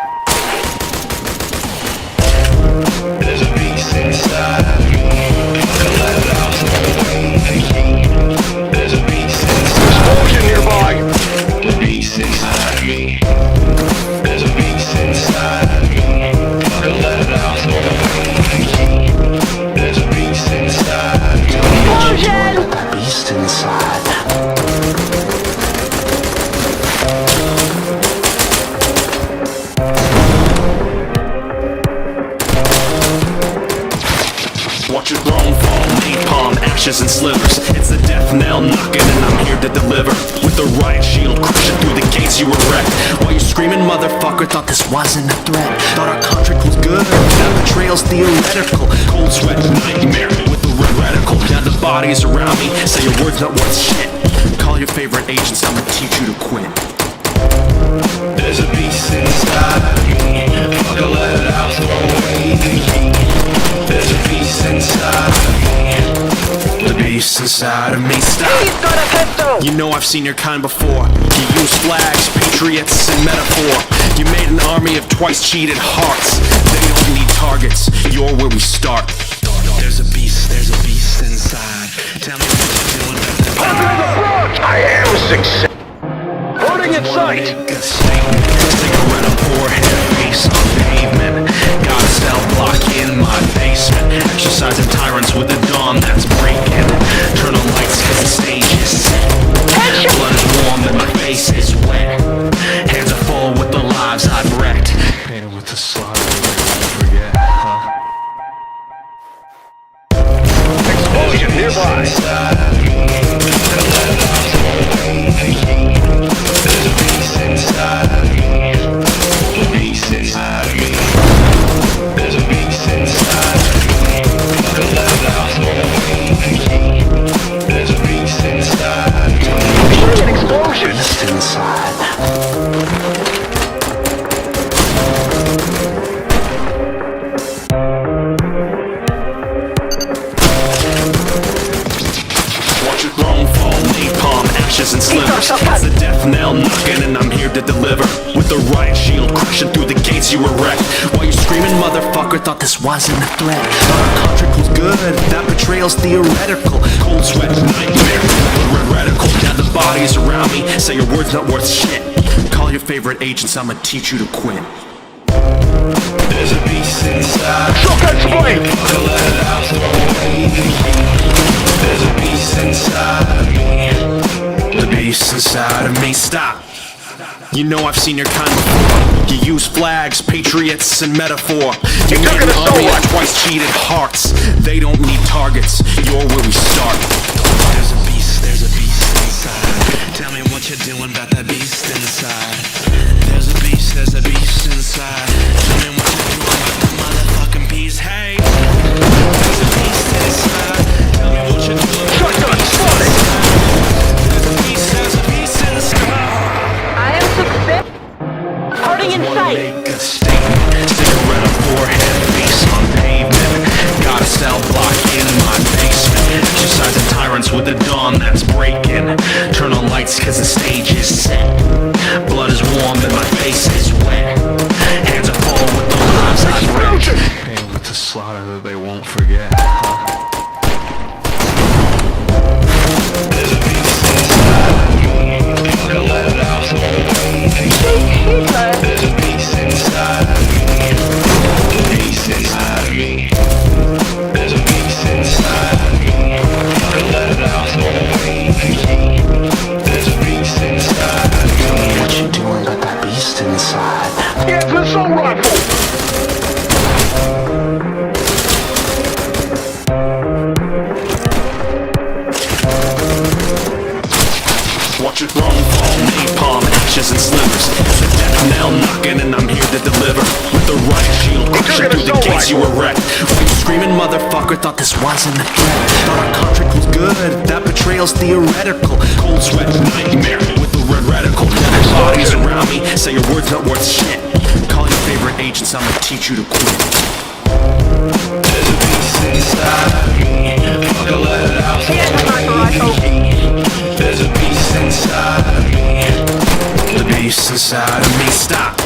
There's a beast inside of me. Let it out the way. There's a beast inside. Explosion nearby! The beast inside of me. There's a beast inside of me. Let it out the way. There's a beast inside of me. Explosion! Beast inside. Watch your throne fall, napalm, ashes and slivers. It's the death knell knocking and I'm here to deliver. With the riot shield crushing through the gates you erect. While you're screaming motherfucker, thought this wasn't a threat. Thought our contract was good, now betrayal's theoretical. Cold sweat, nightmare with the red reticle. Now the bodies around me say your word's not worth shit. Call your favorite agents, I'ma teach you to quit. There's a beast inside of me. Fuck, I'll let it out, throw away the heat. There's a beast inside of me. The beast inside of me. Stop! He's got a pistol! You know I've seen your kind before. You use flags, patriots, and metaphor. You made an army of twice cheated hearts. They don't need targets. You're where we start. There's a beast inside. Tell me what you're doing about that. I am success. Boarding in sight! Make a statement. Cigarette on forehead, face on pavement. Got a cell block in my basement. Exercising tyrants with the dawn that's breaking. Turn on lights cause the stage is set. Blood is warm and my face is wet. Hands are full with the lives I've wrecked. Painted with the slaughter that I won't forget, huh? Explosion nearby! There's a beast inside of me. A beast inside of me. There's a beast inside of me. Don't let it out, throw away the key. There's a beast inside of me. An explosion! Beast inside. Watch your throne fall, napalm, ashes and slivers. It's the death knell knocking and I'm here to deliver. With the riot shield crashing through the gates you erect. While you're screaming, motherfucker, thought this wasn't a threat. Thought our contract was good, that betrayal's theoretical. Cold sweat, nightmare, red radical. Now the bodies around me say your word's not worth shit. Call your favorite agents, I'ma teach you to quit. There's a beast inside. Shotgun flame! Let it out, throw away the heat. There's a beast inside of me. The beast inside of me. Stop. You know I've seen your kind before. You use flags, patriots, and metaphor. You made an army of twice cheated hearts. They don't need targets. You're where we start. There's a beast inside. Tell me what you're doing about that beast inside. There's a beast inside. Tell me what you're doing about that motherfucking beast. Hey, there's a beast inside. Tell me what you're doing about that beast inside. There's a beast inside. I am success. Parting in sight. Make a statement. Cigarette on forehead, face on pavement. Got a cell block in my basement. Exercising tyrants with the dawn that's breaking. Turn on lights cause the stage is set. Blood is warm and my face is wet. Hands are full with the lives I've wrecked. Painted with the slaughter that they won't forget, huh? There's a beast inside of me. Gonna let it out, throw away the key. There's a beast inside of me. A beast inside of me. There's a beast inside of me. Gonna let it out, throw away the key. There's a beast inside of me. What you doing about that beast inside? Get the assault rifle! Watch your throne fall, napalm, ashes and slivers. The death knell knocking and I'm here to deliver. With the riot shield crashing through the gates you erect. While you screaming, motherfucker, thought this wasn't a threat. Thought our contract was good, that betrayal's theoretical. Cold sweat, nightmare, with the red radical. Now bodies around me say your word's not worth shit. Call your favorite agents, I'ma teach you to quit. There's a beast inside of me. Fuck, I'll let it out. There's a beast inside of me. The beast inside of me. Stop.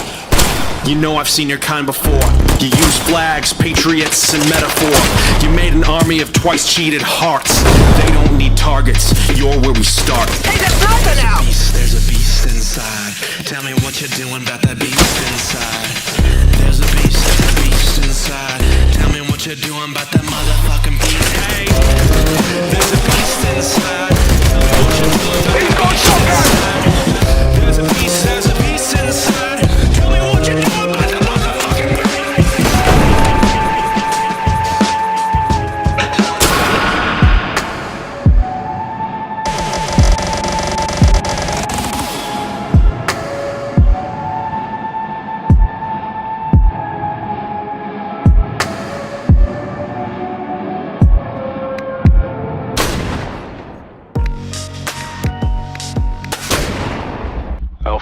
You know I've seen your kind before. You use flags, patriots, and metaphor. You made an army of twice cheated hearts. They don't need targets. You're where we start. Hey, there's nothing out! There's a beast inside. Tell me what you're doing about that beast inside. There's a beast inside. Tell me what you're doing about that motherfucking beast. Hey, there's a beast inside. Tell me what you're doing about that beast inside. There's a beast inside. Tell me what you're doing about that motherfucking beast.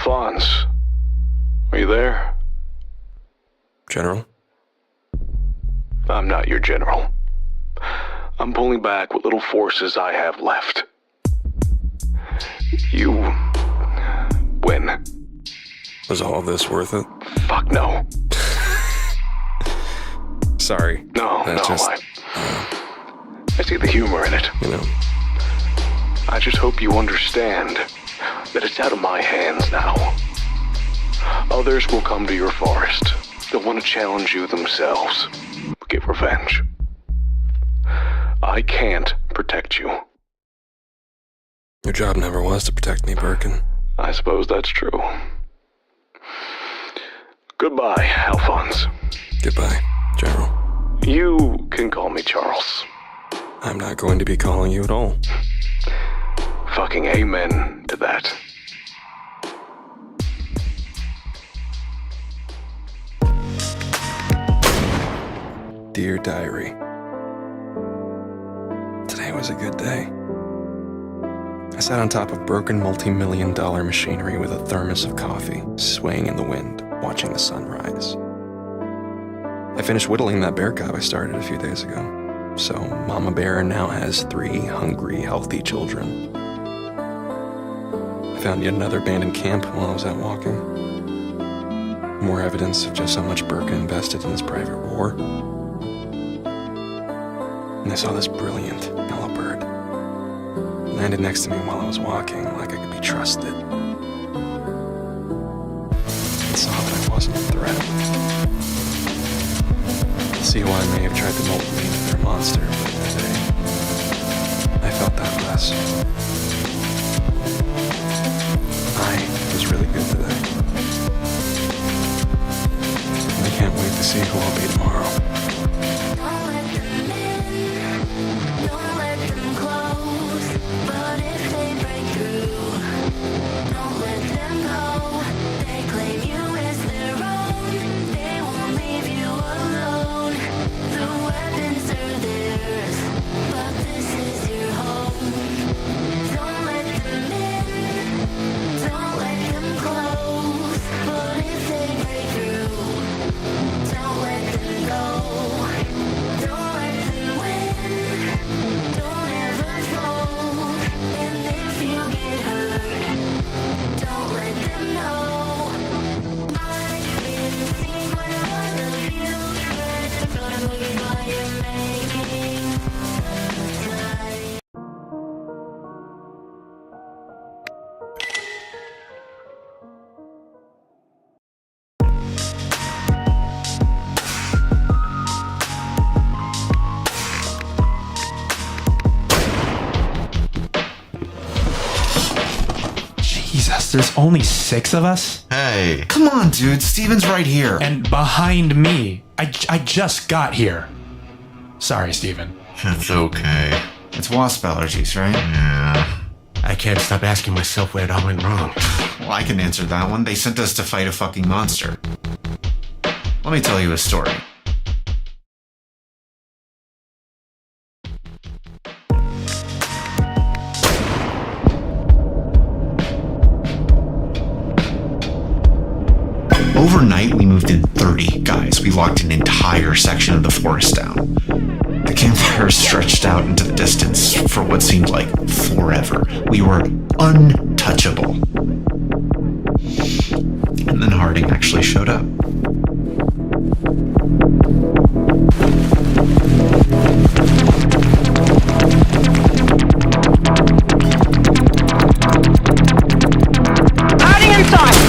Alphonse, are you there? General? I'm not your general. I'm pulling back what little forces I have left. You win. Was all of this worth it? Fuck no. Sorry. No, I see the humor in it. You know. I just hope you understand that it's out of my hands now. Others will come to your forest. They'll want to challenge you themselves. Get revenge. I can't protect you. Your job never was to protect me, Birkin. I suppose that's true. Goodbye, Alphonse. Goodbye, General. You can call me Charles. I'm not going to be calling you at all. Fucking amen to that. Dear Diary. Today was a good day. I sat on top of broken multi-million-dollar machinery with a thermos of coffee, swaying in the wind, watching the sunrise. I finished whittling that bear cub I started a few days ago. So Mama Bear now has 3 hungry, healthy children. I found yet another abandoned camp while I was out walking. More evidence of just how much Birkin invested in his private war. And I saw this brilliant yellow bird. Landed next to me while I was walking, like I could be trusted. I saw that I wasn't a threat. COI may have tried to mold me into their monster, but today, I felt that less. I was really good today. And I can't wait to see who I'll be tomorrow. There's only 6 of us? Hey. Come on, dude. Steven's right here. And behind me. I just got here. Sorry, Steven. It's okay. It's wasp allergies, right? Yeah. I can't stop asking myself where it all went wrong. Well, I can answer that one. They sent us to fight a fucking monster. Let me tell you a story. Overnight, we moved in 30 guys. We locked an entire section of the forest down. The campfire stretched out into the distance for what seemed like forever. We were untouchable. And then Harding actually showed up. Hiding inside!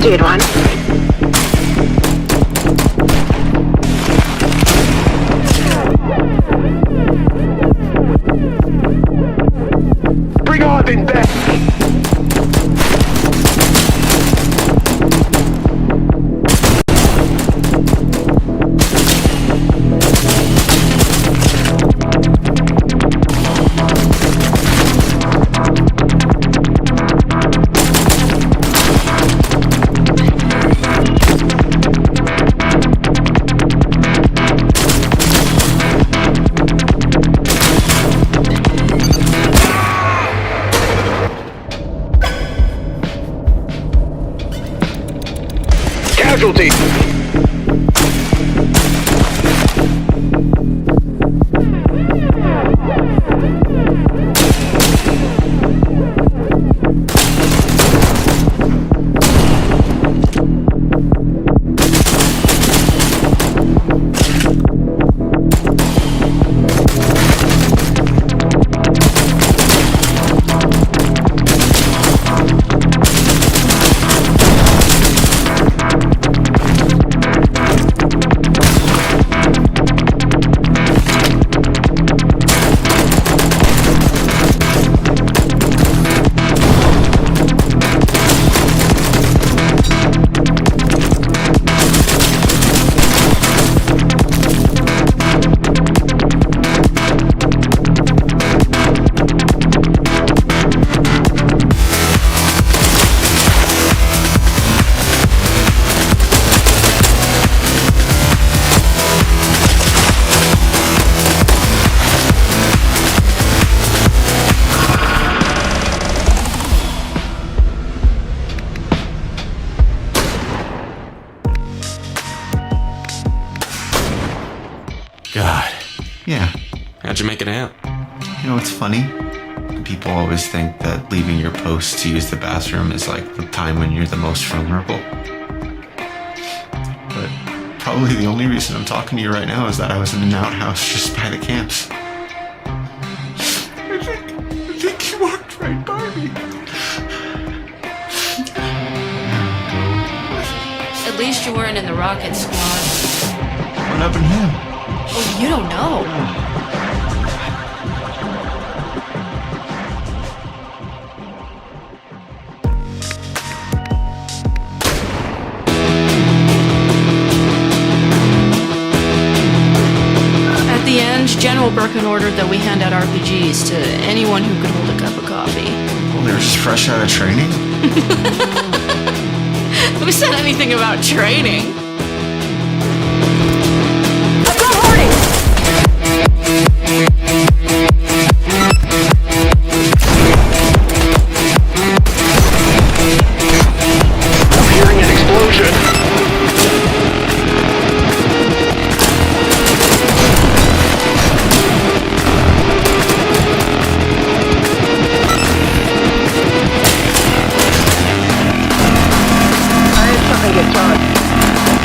steered one. Bring Arden back! Casualty! God. Yeah. How'd you make it out? You know what's funny? People always think that leaving your post to use the bathroom is like the time when you're the most vulnerable. But probably the only reason I'm talking to you right now is that I was in an outhouse just by the camps. I think he walked right by me. At least you weren't in the rocket squad. What happened to him? Oh, you don't know. At the end, General Birkin ordered that we hand out RPGs to anyone who could hold a cup of coffee. Well, they were just fresh out of training? Who said anything about training? I had something to tell.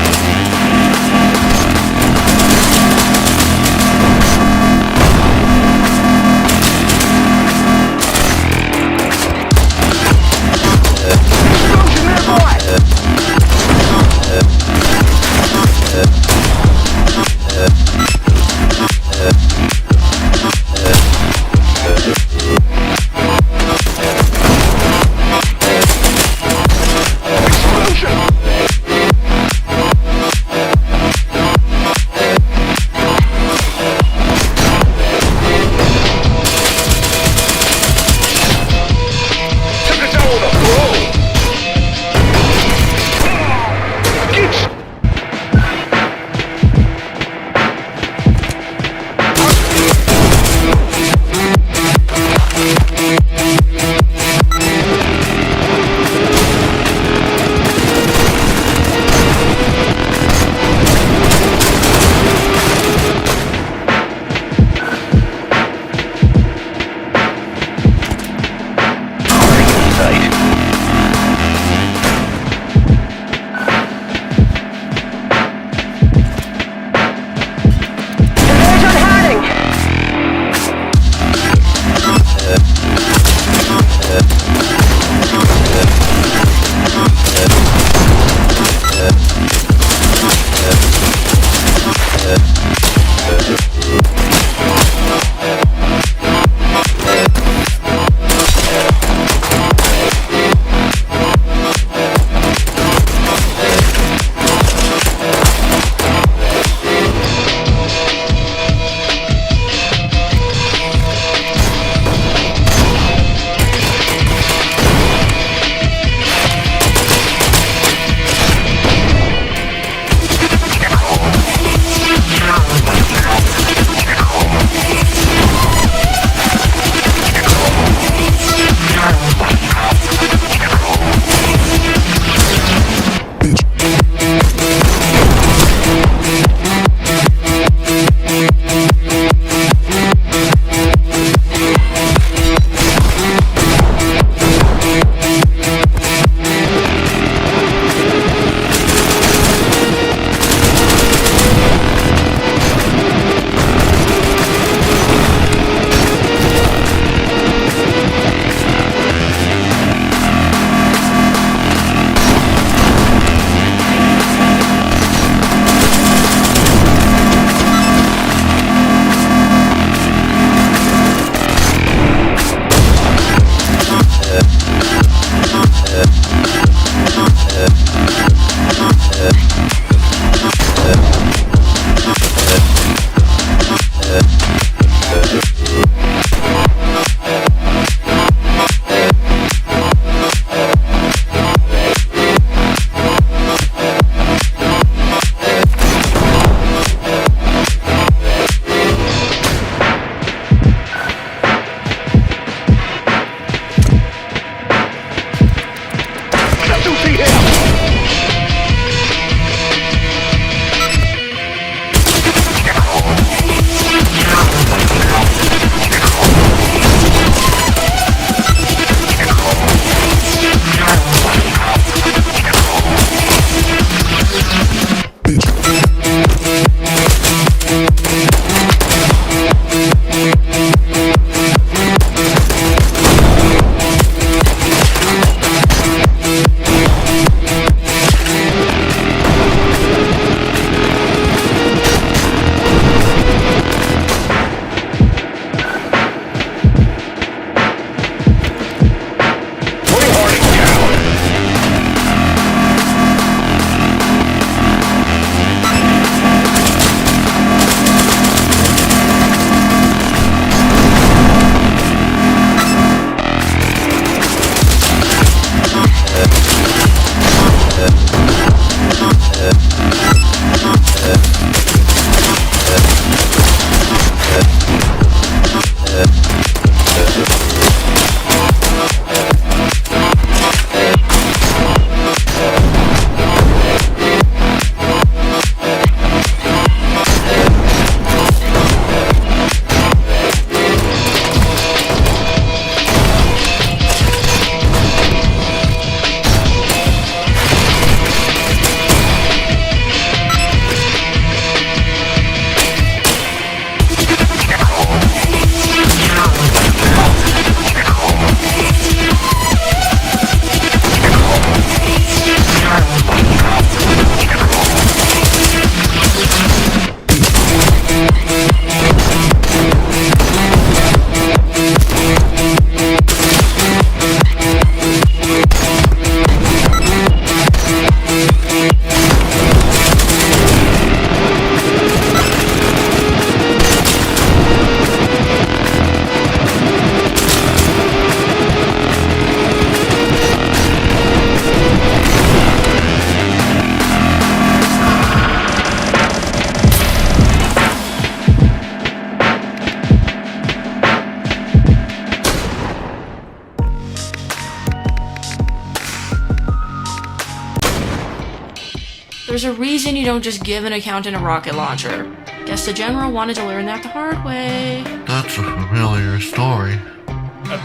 There's a reason you don't just give an accountant a rocket launcher. Guess the general wanted to learn that the hard way. That's a familiar story.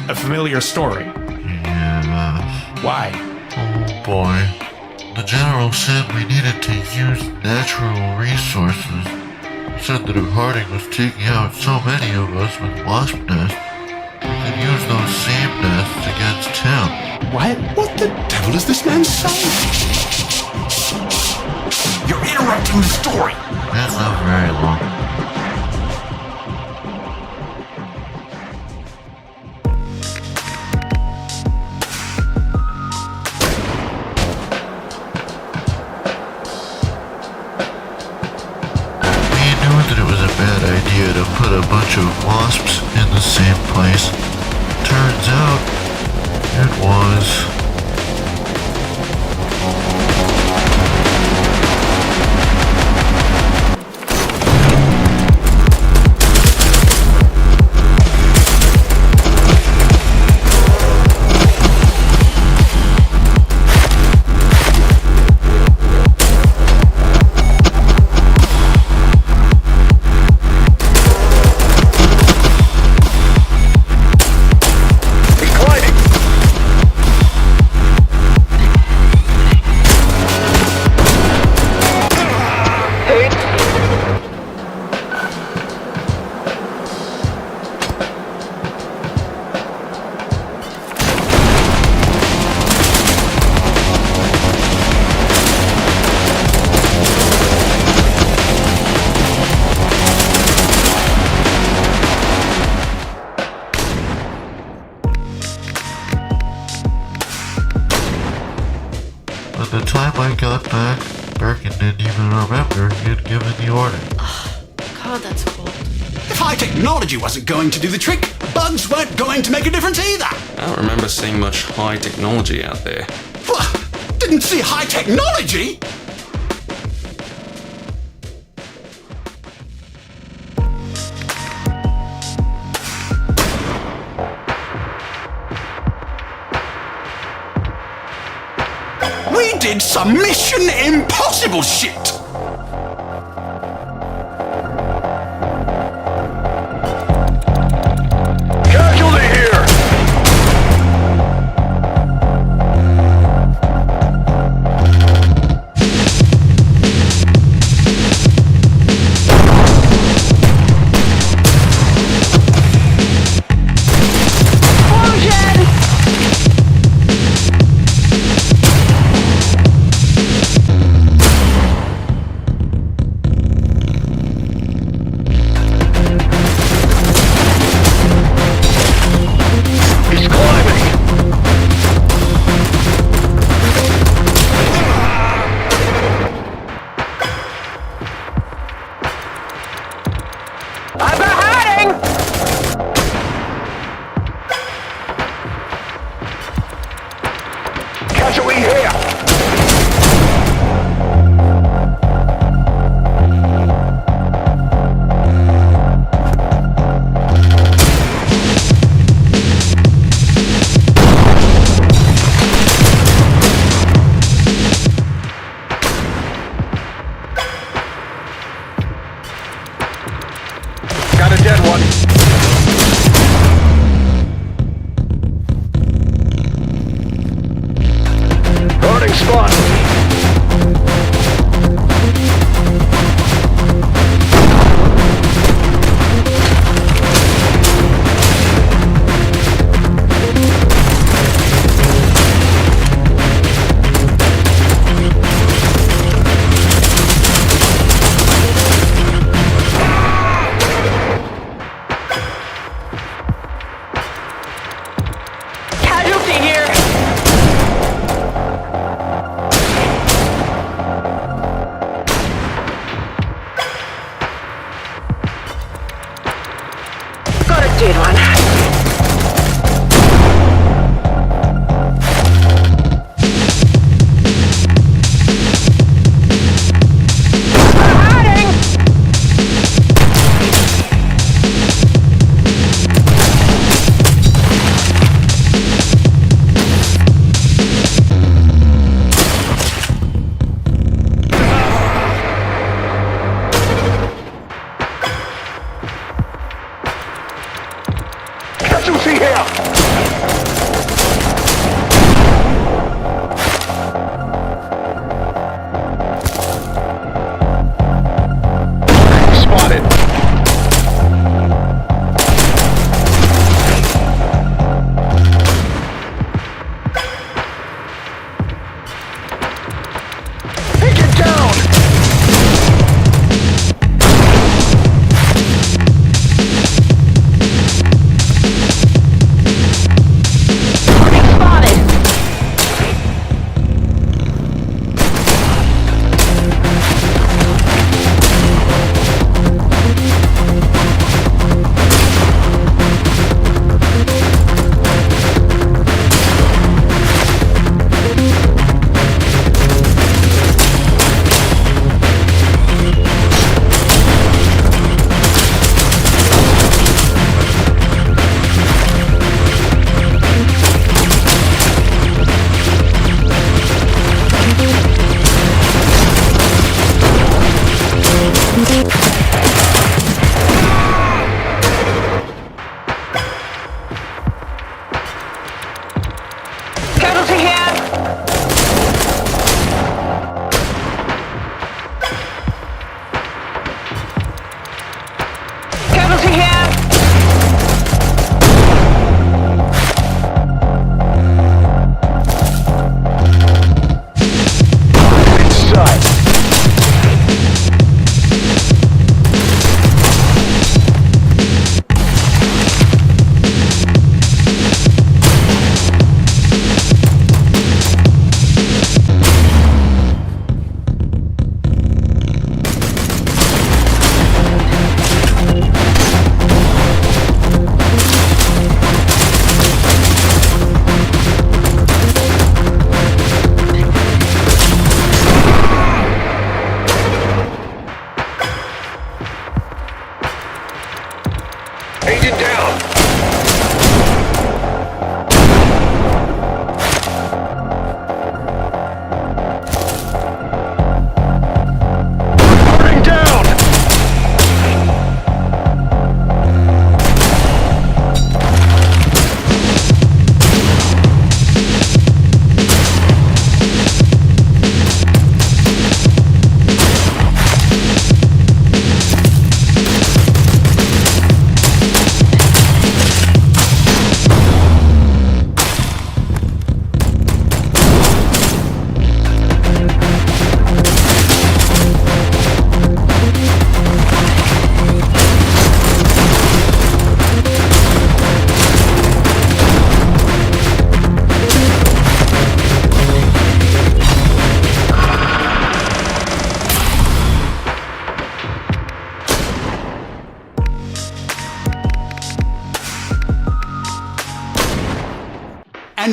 A familiar story? Yeah. Why? Oh boy. The general said we needed to use natural resources. He said that if Harding was taking out so many of us with wasp nests, we could use those same nests against him. What? What the devil is this man saying? You're interrupting the story. It's not very long. Idea to put a bunch of wasps in the same place. Turns out it was. By the time I got back, Birkin didn't even remember he had given the order. God, that's cold. If high technology wasn't going to do the trick, bugs weren't going to make a difference either. I don't remember seeing much high technology out there. What? Didn't see high technology? We did some Mission Impossible shit! Casualty here! Got a dead one. Guarding spot.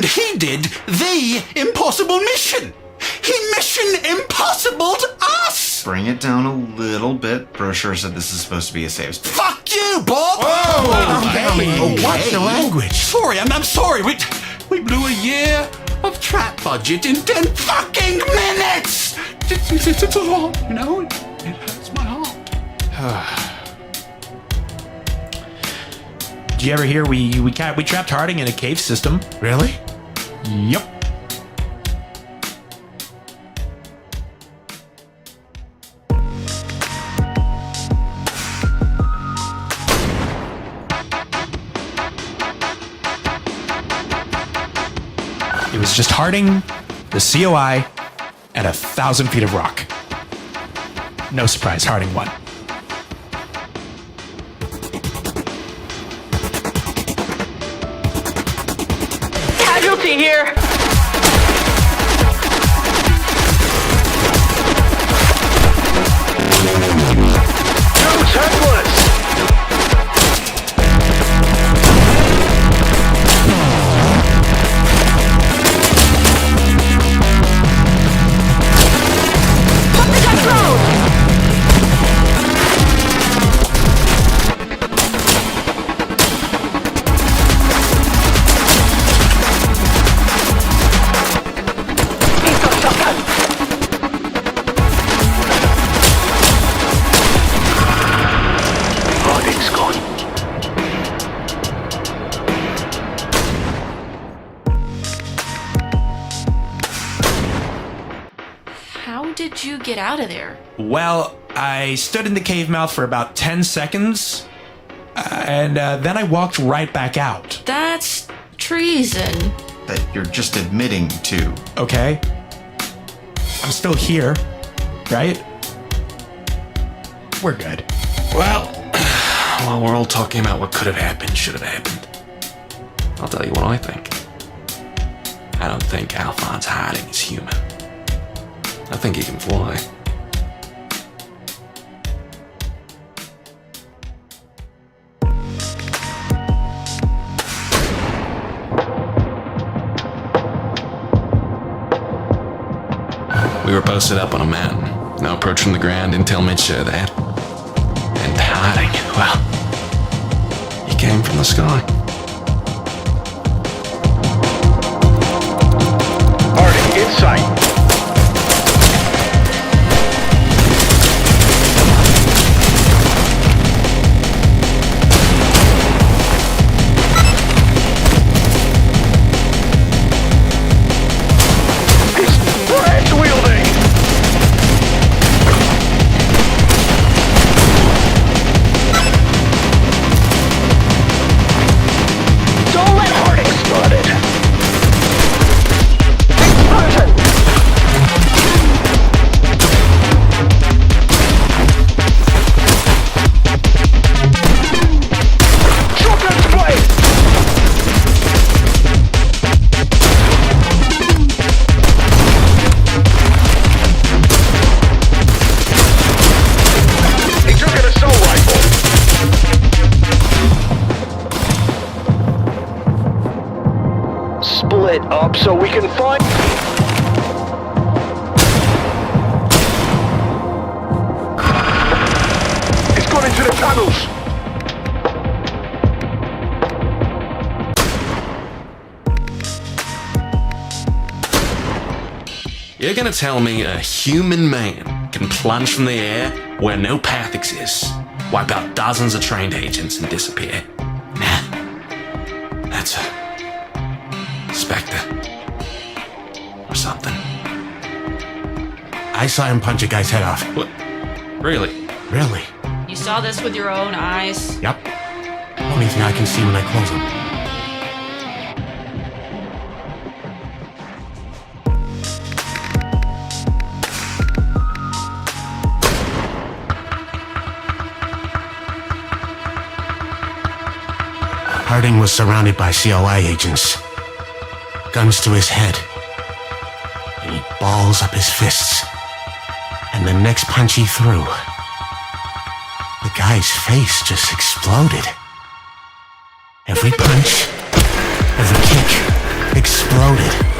And he did the impossible mission. He mission impossibled us! Bring it down a little bit. Brochure said this is supposed to be a safe space. Fuck you, Bob! Watch the language. Sorry, I'm sorry. We blew a year of trap budget in 10 fucking minutes! It's a lot, you know? It hurts my heart. Did you ever hear we trapped Harding in a cave system? Really? Yep. It was just Harding, the COI, and 1,000 feet of rock. No surprise, Harding won. Casualty here! Two Templars! How did you get out of there? Well, I stood in the cave mouth for about 10 seconds, and then I walked right back out. That's treason. That you're just admitting to. Okay. I'm still here, right? We're good. Well, while we're all talking about what could have happened, should have happened, I'll tell you what I think. I don't think Alphonse Harding is human. I think he can fly. We were posted up on a mountain. No approach from the ground. Intel made sure of that. And Harding, well, he came from the sky. Harding, in sight. Split up so we can find... It's gone into the tunnels! You're gonna tell me a human man can plunge from the air where no path exists, wipe out dozens of trained agents and disappear? Nah. That's a Spectre. Or something. I saw him punch a guy's head off. What? Really? Really? You saw this with your own eyes? Yep. Only thing I can see when I close them. Harding was surrounded by COI agents. Guns to his head. And he balls up his fists. And the next punch he threw, the guy's face just exploded. Every punch, every kick, exploded. exploded.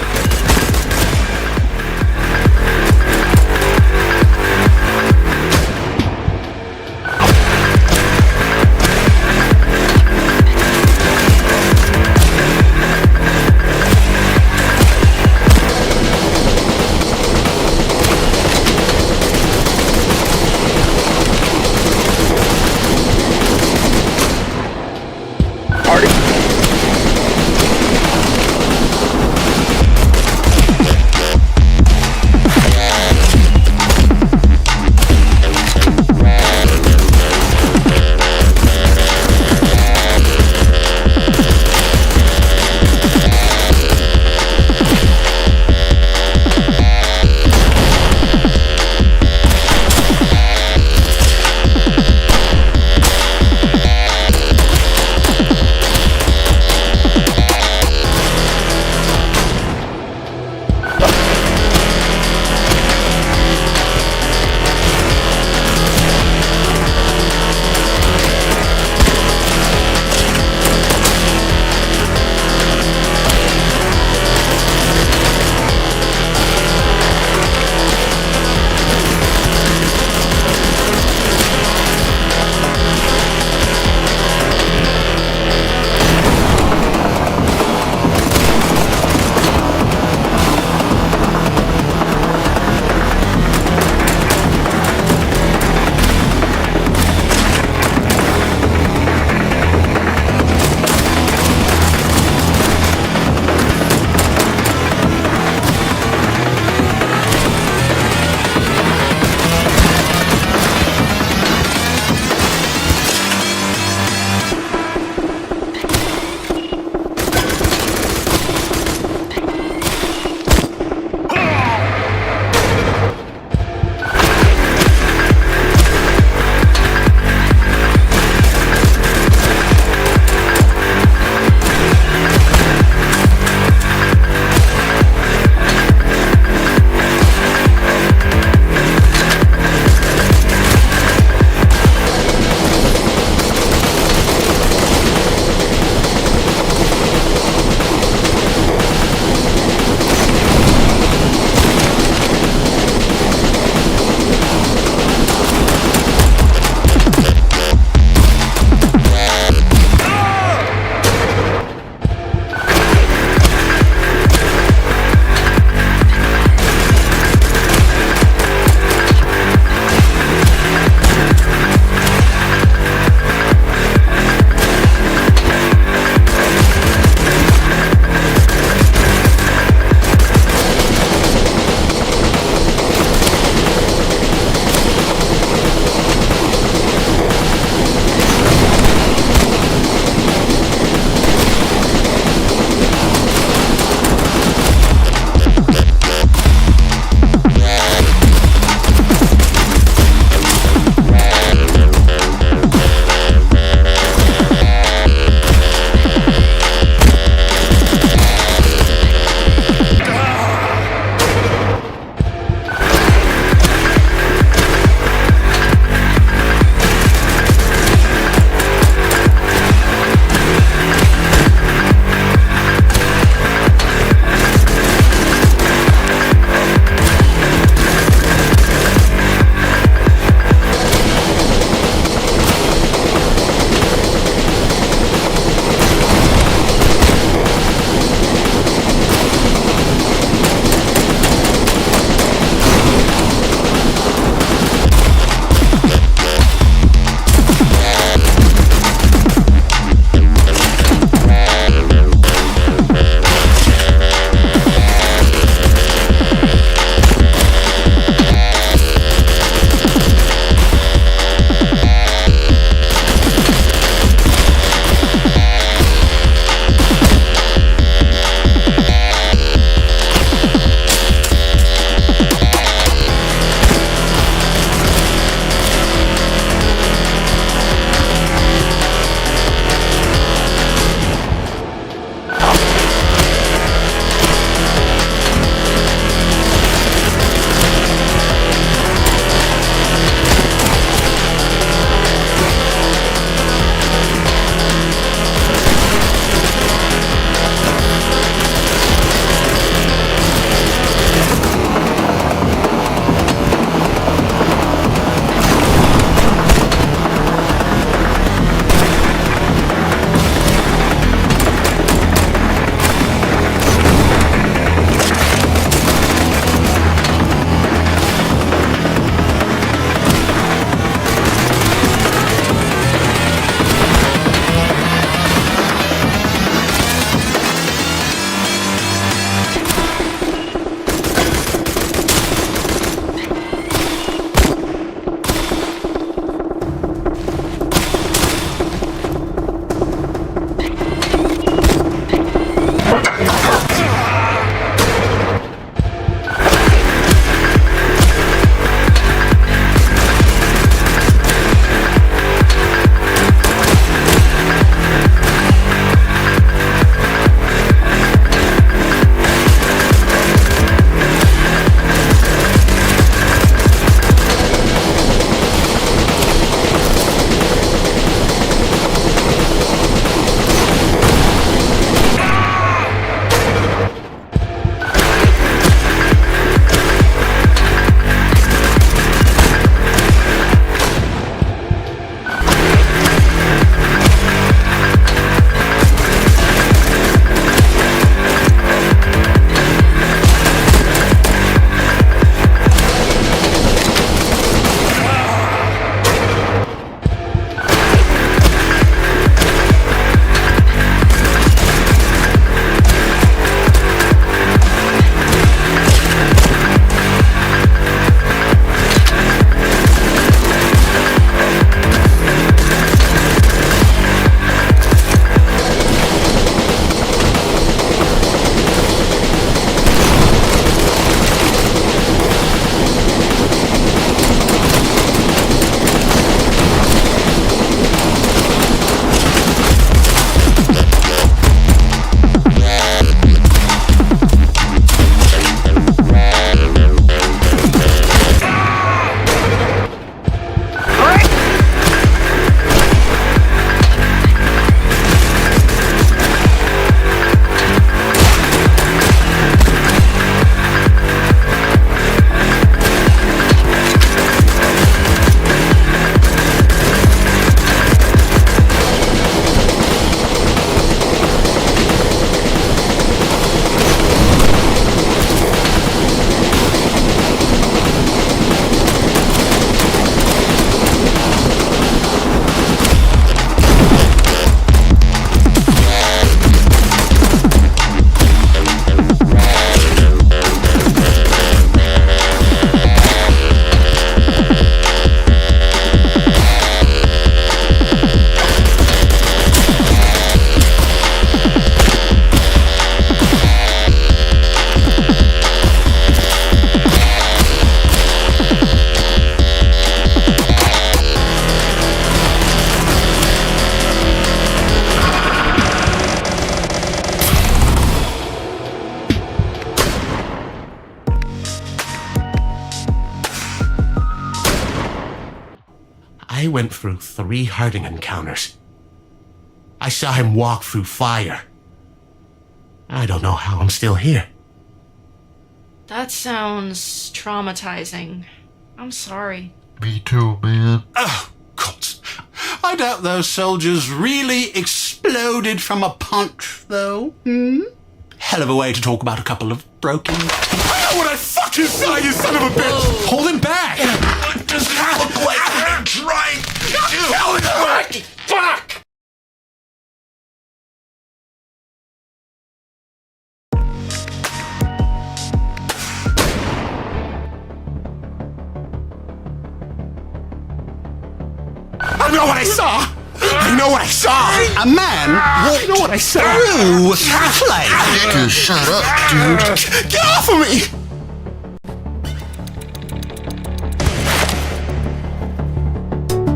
I went through 3 Harding encounters. I saw him walk through fire. I don't know how I'm still here. That sounds traumatizing. I'm sorry. Me too, man. Oh, God. I doubt those soldiers really exploded from a punch, though. Hell of a way to talk about a couple of broken teeth. I know what I fucking saw, you son of a bitch! Hold him back! What does it look like I'm trying to do? Fuck! I know what I saw! I know what I saw! A man walked, I know what I saw. Through flame! Just shut up, dude. Get off of me!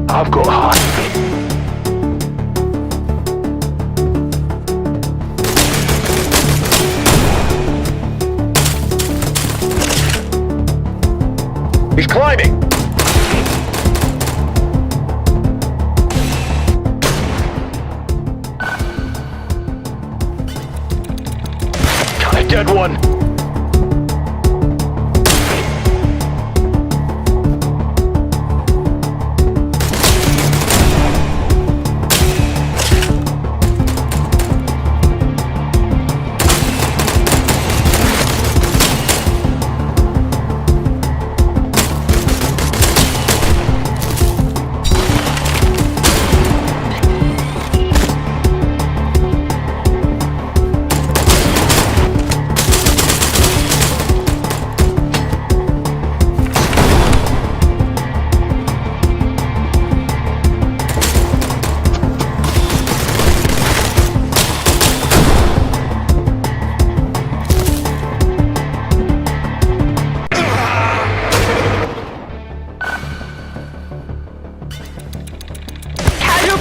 I've got heart. He's climbing! Got a dead one!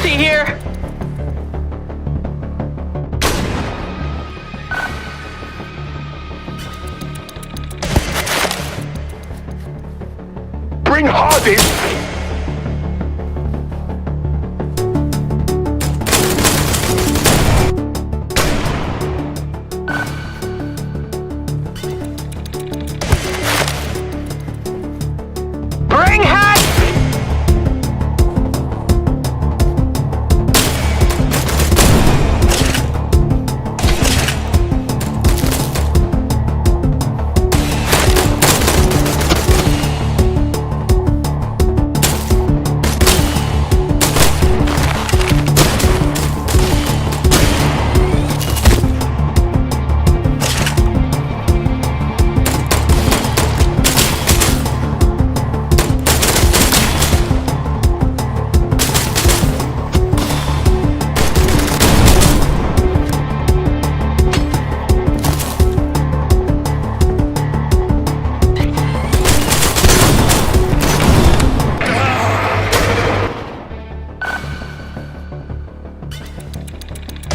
Here! Bring Harding! Bring Hat!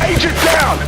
Agent down!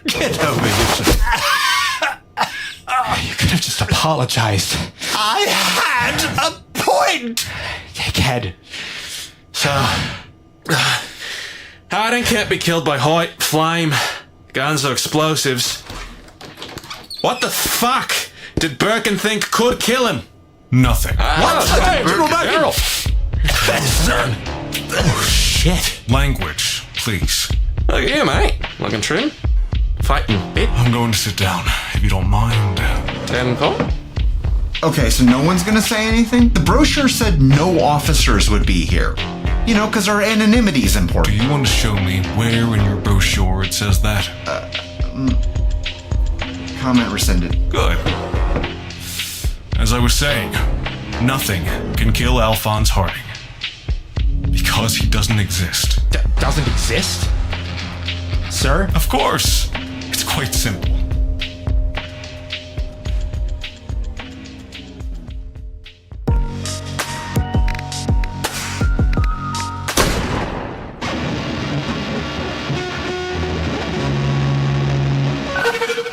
Get over here. You could have just apologized. I had a point! Dickhead. So, Harding can't be killed by Hoyt, flame, guns or explosives. What the fuck did Birkin think could kill him? Nothing. Hey, go back. Daryl. Son. Oh, shit. Language, please. Look at you, mate. Looking trim. Fighting bit. I'm going to sit down, if you don't mind. 10-4. Okay, so no one's gonna say anything? The brochure said no officers would be here. You know, because our anonymity is important. Do you want to show me where in your brochure it says that? Comment rescinded. Good. As I was saying, nothing can kill Alphonse Harding. Because he doesn't exist. Doesn't exist? Sir? Of course. It's quite simple.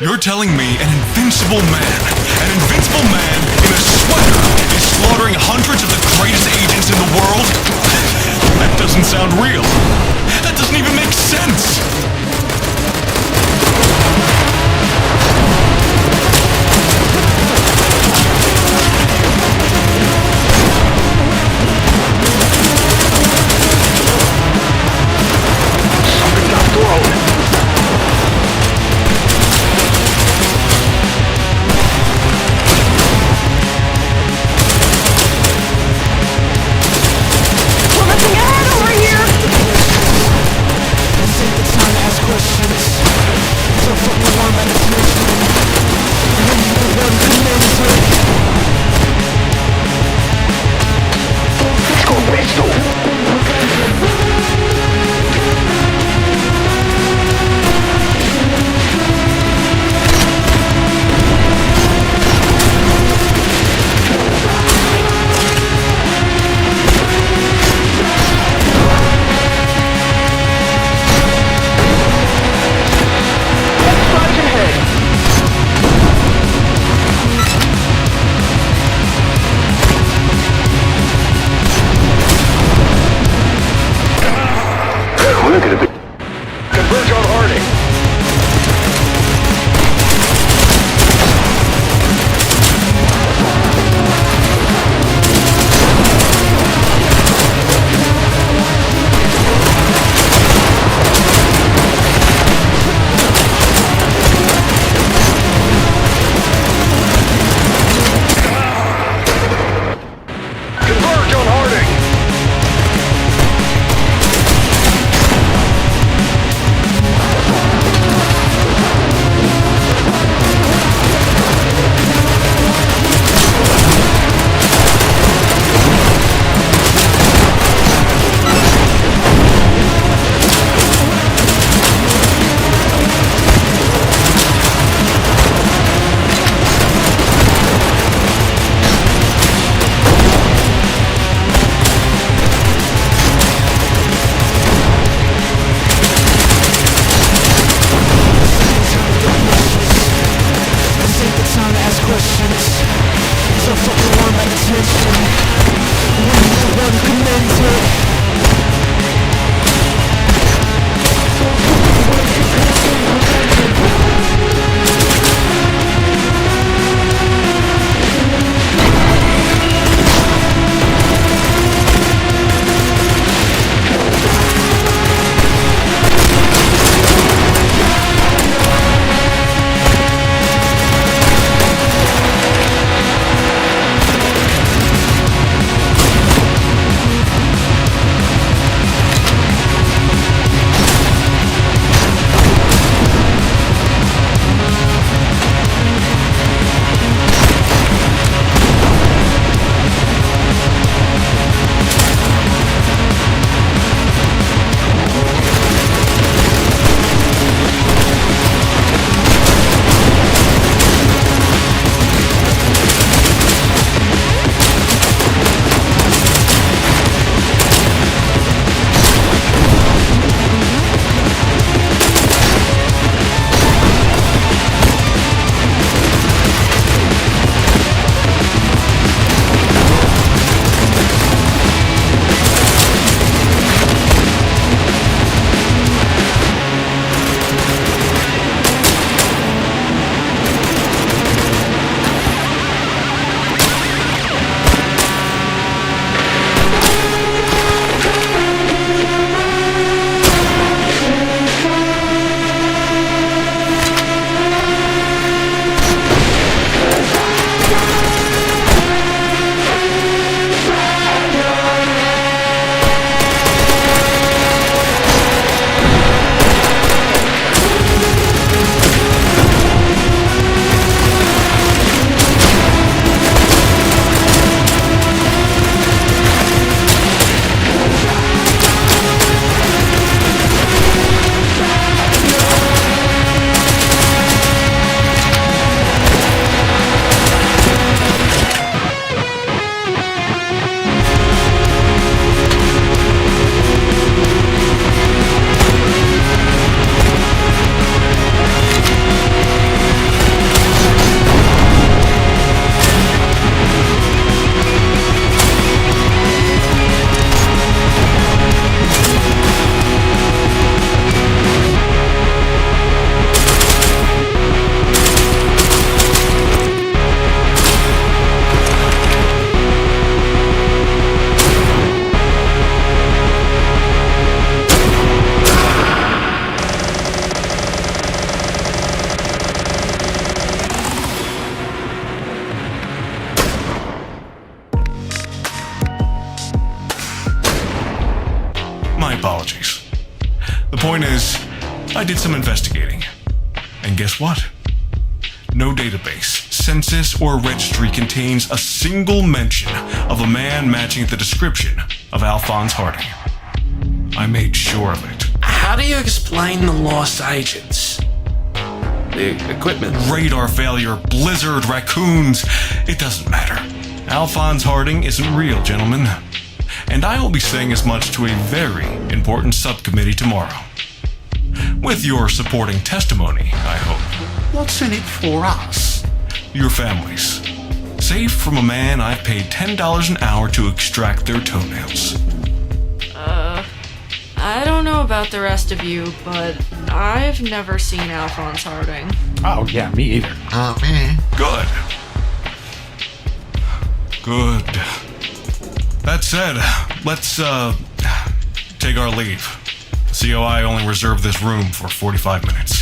You're telling me an invincible man in a sweater is slaughtering hundreds of the greatest agents in the world? That doesn't sound real. That doesn't even make sense. Something got thrown. apologies. The point is, I did some investigating. And guess what? No database, census, or registry contains a single mention of a man matching the description of Alphonse Harding. I made sure of it. How do you explain the lost agents? The equipment? Radar failure, blizzard, raccoons. It doesn't matter. Alphonse Harding isn't real, gentlemen. And I will be saying as much to a very important subcommittee tomorrow. With your supporting testimony, I hope. What's in it for us? Your families. Safe from a man I've paid $10 an hour to extract their toenails. I don't know about the rest of you, but I've never seen Alphonse Harding. Oh, yeah, me either. Me. Good. Good. That said, let's, take our leave. The COI only reserved this room for 45 minutes.